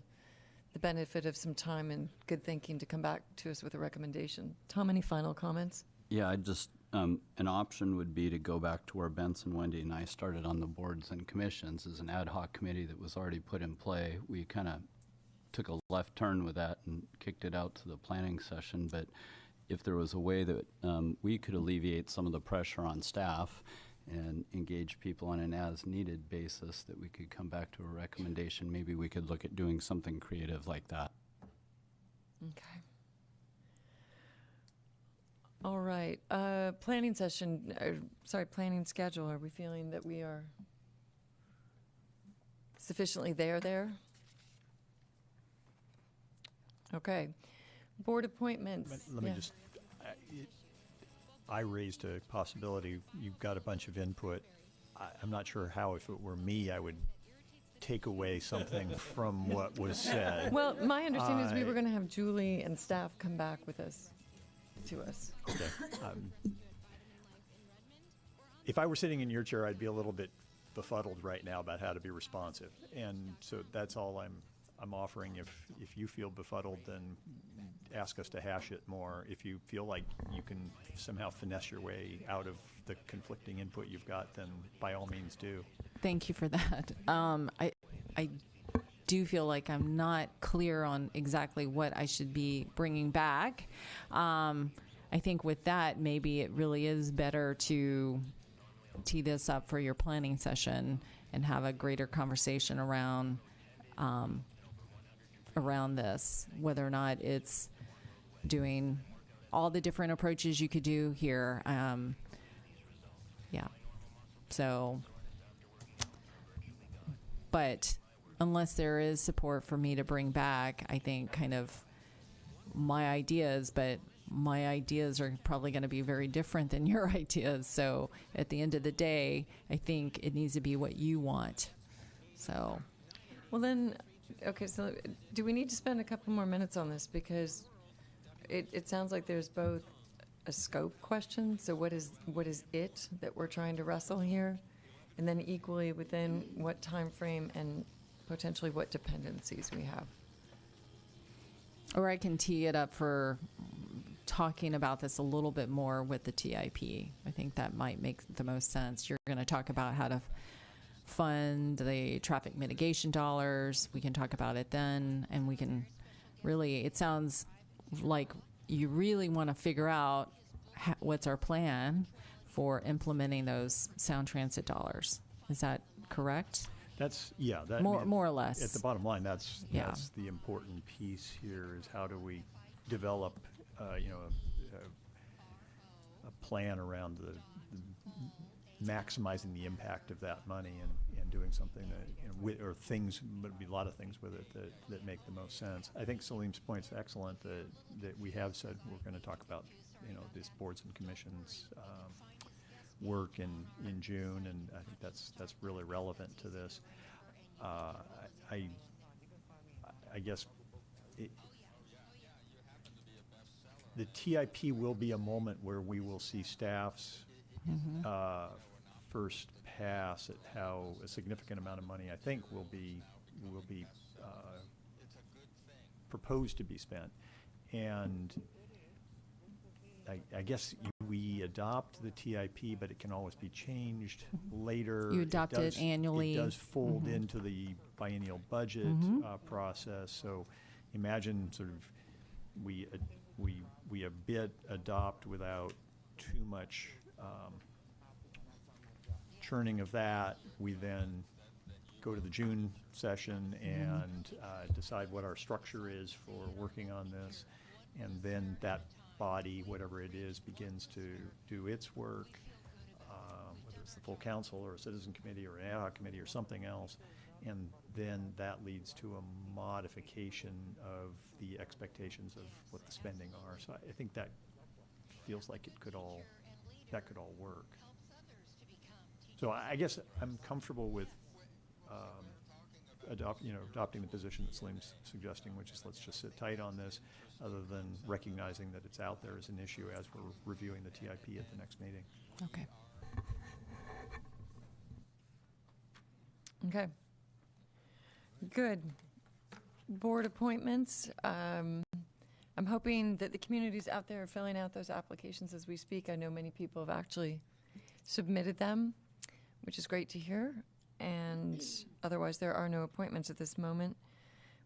benefit of some time and good thinking to come back to us with a recommendation. Tom, any final comments? Yeah, I just, an option would be to go back to where Benson, Wendy, and I started on the boards and commissions as an ad hoc committee that was already put in play. We kind of took a left turn with that and kicked it out to the planning session. But if there was a way that we could alleviate some of the pressure on staff and engage people on an as-needed basis, that we could come back to a recommendation, maybe we could look at doing something creative like that. Okay. All right. Planning session, planning schedule. Are we feeling that we are sufficiently there? Okay. Board appointments. Let me just, I raised a possibility. You've got a bunch of input. I'm not sure how, if it were me, I would take away something from what was said. Well, my understanding is we were going to have Julie and staff come back with us. To us. Okay. If I were sitting in your chair, I'd be a little bit befuddled right now about how to be responsive, and so that's all I'm offering. If you feel befuddled, then ask us to hash it more. If you feel like you can somehow finesse your way out of the conflicting input you've got, then by all means do. Thank you for that. I do feel like I'm not clear on exactly what I should be bringing back. I think with that, maybe it really is better to tee this up for your planning session and have a greater conversation around this, whether or not it's doing all the different approaches you could do here. So, but unless there is support for me to bring back, I think kind of my ideas are probably going to be very different than your ideas. So at the end of the day, I think it needs to be what you want. So. Well then, okay, so do we need to spend a couple more minutes on this? Because it sounds like there's both a scope question, so what is it that we're trying to wrestle here? And then equally within what time frame and potentially what dependencies we have. Or I can tee it up for talking about this a little bit more with the TIP. I think that might make the most sense. You're going to talk about how to fund the traffic mitigation dollars. We can talk about it then, and we can really, it sounds like you really want to figure out what's our plan for implementing those sound transit dollars. Is that correct? That more or less. At the bottom line, that's the important piece here, is how do we develop, a plan around the maximizing the impact of that money and doing something that, or things, but it'd be a lot of things with it that make the most sense. I think Salim's point's excellent, that we have said we're going to talk about, this boards and commissions work in June, and I think that's really relevant to this. I guess the TIP will be a moment where we will see staffs first pass at how a significant amount of money I think will be proposed to be spent, and I guess we adopt the TIP, but it can always be changed later. You adopt it annually. It does fold into the biennial budget process. So imagine sort of we a bit adopt without too much churning of that. We then go to the June session and decide what our structure is for working on this, and then that body, whatever it is, begins to do its work, whether it's the full council or a citizen committee or an ad hoc committee or something else, and then that leads to a modification of the expectations of what the spending are. So I think that feels like it could all work. So I guess I'm comfortable with adopting the position that Salim's suggesting, which is let's just sit tight on this, other than recognizing that it's out there as an issue as we're reviewing the TIP at the next meeting. Okay. Okay. Good. Board appointments. I'm hoping that the communities out there are filling out those applications as we speak. I know many people have actually submitted them, which is great to hear. And otherwise, there are no appointments at this moment.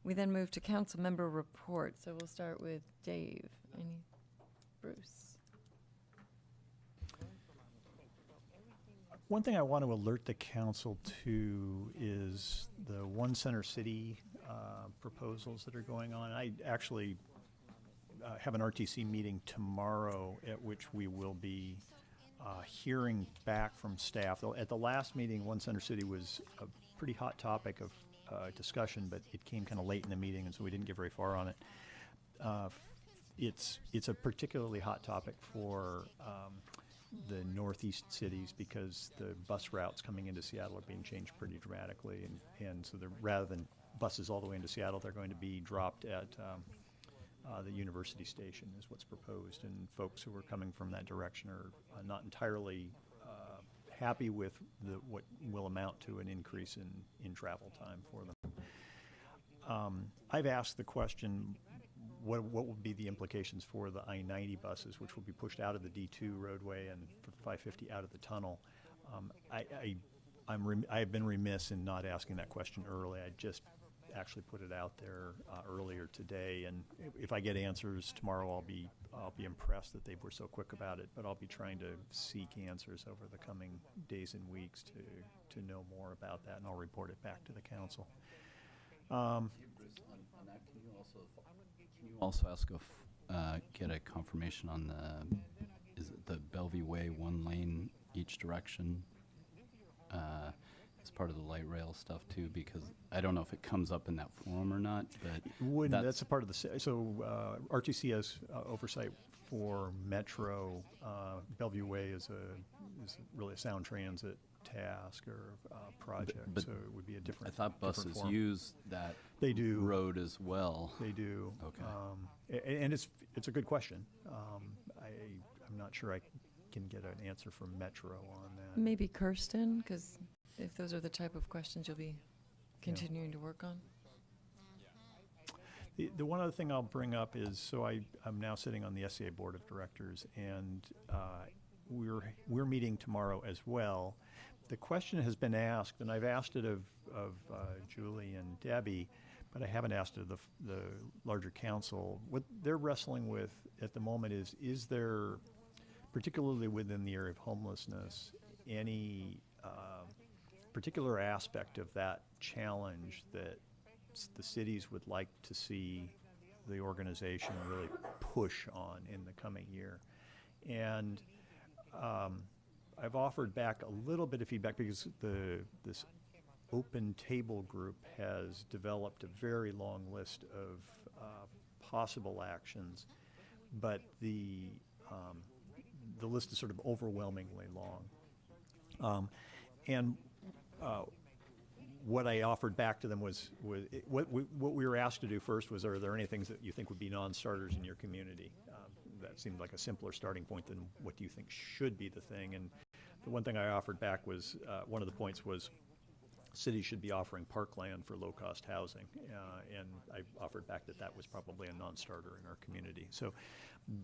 We then move to council member reports. So we'll start with Dave. Bruce. One thing I want to alert the council to is the One Center City proposals that are going on. I actually have an RTC meeting tomorrow at which we will be hearing back from staff. At the last meeting, One Center City was a pretty hot topic of discussion, but it came kind of late in the meeting, and so we didn't get very far on it. It's a particularly hot topic for the northeast cities because the bus routes coming into Seattle are being changed pretty dramatically, and so rather than buses all the way into Seattle, they're going to be dropped at the University Station is what's proposed, and folks who are coming from that direction are not entirely happy with what will amount to an increase in travel time for them. I've asked the question, what would be the implications for the I-90 buses, which will be pushed out of the D2 roadway and for 550 out of the tunnel? I've been remiss in not asking that question early. I just actually put it out there earlier today, and if I get answers tomorrow, I'll be impressed that they were so quick about it. But I'll be trying to seek answers over the coming days and weeks to know more about that, and I'll report it back to the council. On that, can you also ask get a confirmation on is it the Bellevue Way 1 lane each direction? As part of the light rail stuff too, because I don't know if it comes up in that forum or not, but that's a part of the RTC has oversight for Metro. Bellevue Way is really a sound transit task or project, but so it would be a different. I thought buses form. use that they do road as well. They do. Okay, and it's a good question. I'm not sure I can get an answer from Metro on that. Maybe Kirsten, because if those are the type of questions you'll be continuing to work on. The one other thing I'll bring up is, so I'm now sitting on the SCA Board of Directors, and we're meeting tomorrow as well. The question has been asked, and I've asked it of Julie and Debbie, but I haven't asked it of the larger council. What they're wrestling with at the moment is there, particularly within the area of homelessness, any particular aspect of that challenge that the cities would like to see the organization really push on in the coming year? And I've offered back a little bit of feedback because this open table group has developed a very long list of possible actions, but the list is sort of overwhelmingly long. And what I offered back to them was what we were asked to do first was, are there any things that you think would be non-starters in your community? That seemed like a simpler starting point than what do you think should be the thing. And the one thing I offered back was, one of the points was cities should be offering parkland for low-cost housing. And I offered back that that was probably a non-starter in our community. So,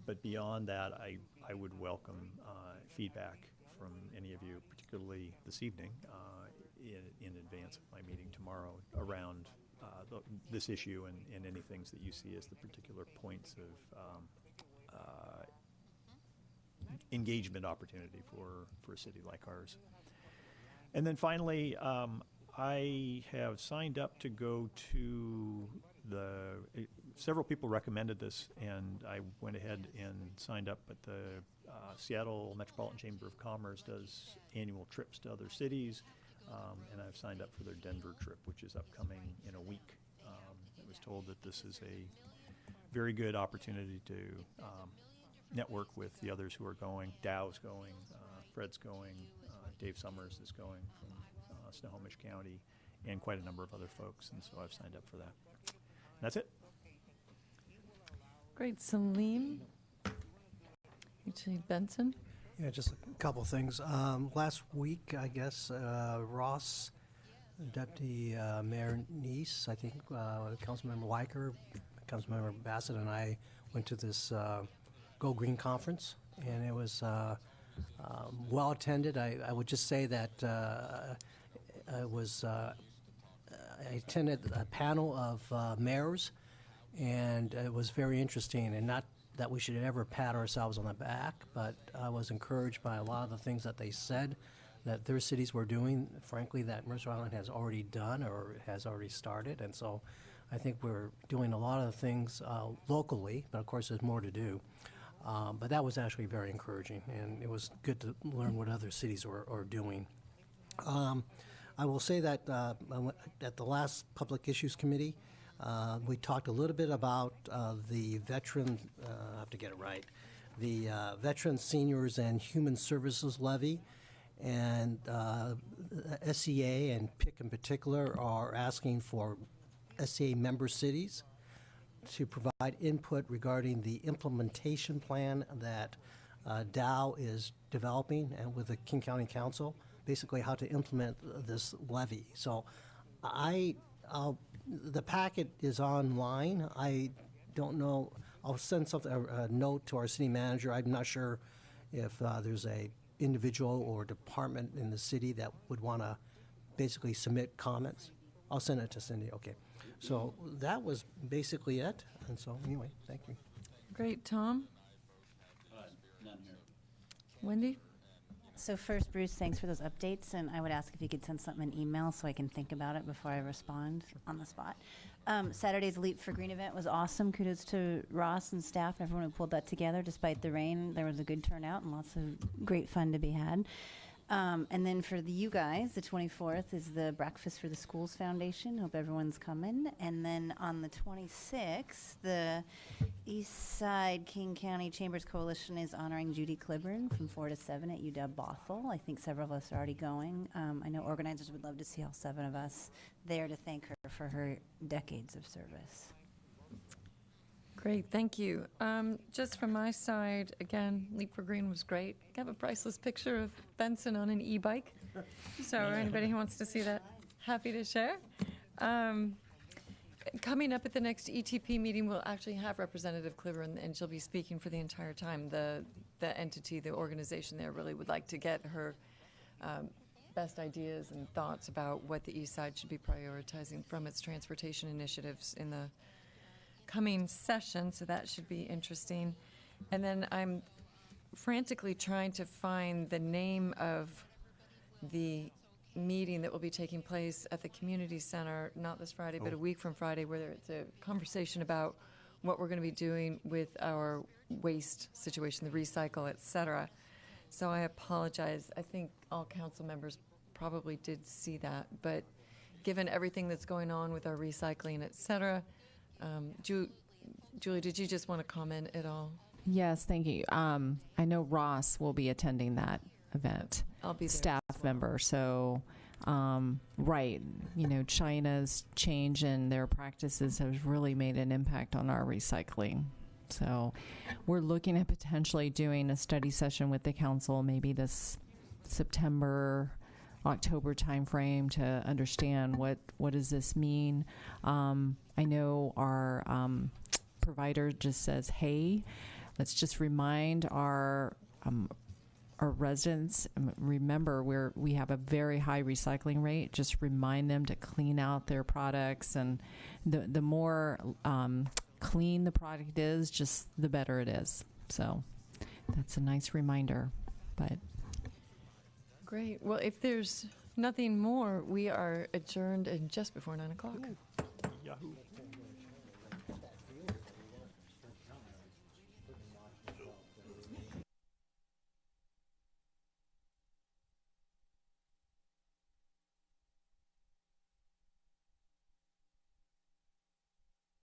but beyond that, I would welcome feedback from any of you, particularly this evening, in advance of my meeting tomorrow around this issue and any things that you see as the particular points of engagement opportunity for a city like ours. And then finally, I have signed up to go to several people recommended this, and I went ahead and signed up, but the Seattle Metropolitan Chamber of Commerce does annual trips to other cities, and I've signed up for their Denver trip, which is upcoming in a week. I was told that this is a very good opportunity to network with the others who are going. Dow's going, Fred's going, Dave Summers is going from Snohomish County, and quite a number of other folks, and so I've signed up for that. And that's it. Great. Salim? Benson? Yeah, just a couple things. Last week, I guess, Ross, Deputy Mayor Neese, I think Councilmember Weicker, Councilmember Bassett, and I went to this Go Green conference, and it was well attended. I would just say that I attended a panel of mayors, and it was very interesting, and not that we should ever pat ourselves on the back, but I was encouraged by a lot of the things that they said that their cities were doing, frankly, that Mercer Island has already done or has already started. And so I think we're doing a lot of the things locally, but of course there's more to do. But that was actually very encouraging, and it was good to learn what other cities are doing. I will say that at the last Public Issues Committee, we talked a little bit about the veteran, I have to get it right, the Veteran Seniors and Human Services Levy. And SCA and PIC in particular are asking for SCA member cities to provide input regarding the implementation plan that Dow is developing and with the King County Council, basically how to implement this levy. So the packet is online. I don't know. I'll send a note to our city manager. I'm not sure if there's a individual or department in the city that would want to basically submit comments. I'll send it to Cindy. Okay. So that was basically it. And so anyway, thank you. Great. Tom? None here. Wendy? So first, Bruce, thanks for those updates, and I would ask if you could send something in email so I can think about it before I respond on the spot. Saturday's Leap for Green event was awesome. Kudos to Ross and staff and everyone who pulled that together. Despite the rain, there was a good turnout and lots of great fun to be had. And then for you guys, the 24th is the Breakfast for the Schools Foundation. Hope everyone's coming. And then on the 26th, the East Side King County Chambers Coalition is honoring Judy Cliburn from 4 to 7 at UW Bothell. I think several of us are already going. I know organizers would love to see all 7 of us there to thank her for her decades of service. Great, thank you. Just from my side, again, Leap for Green was great. I have a priceless picture of Benson on an e-bike. So anybody who wants to see that, happy to share. Coming up at the next ETP meeting, we'll actually have Representative Cliburn, and she'll be speaking for the entire time. The entity, the organization there really would like to get her best ideas and thoughts about what the East Side should be prioritizing from its transportation initiatives in the coming session, so that should be interesting. And then I'm frantically trying to find the name of the meeting that will be taking place at the community center, not this Friday, but a week from Friday, where it's a conversation about what we're going to be doing with our waste situation, the recycle, et cetera. So I apologize. I think all council members probably did see that, but given everything that's going on with our recycling, et cetera, Julie, did you just want to comment at all? Yes, thank you. I know Ross will be attending that event. I'll be there staff as well. member. So right, China's change in their practices has really made an impact on our recycling. So we're looking at potentially doing a study session with the council maybe this September, October timeframe to understand what does this mean. I know our provider just says, hey, let's just remind our residents, remember we have a very high recycling rate. Just remind them to clean out their products, and the more clean the product is, just the better it is. So that's a nice reminder. But Great. Well, if there's nothing more, we are adjourned in just before 9 o'clock. Yahoo.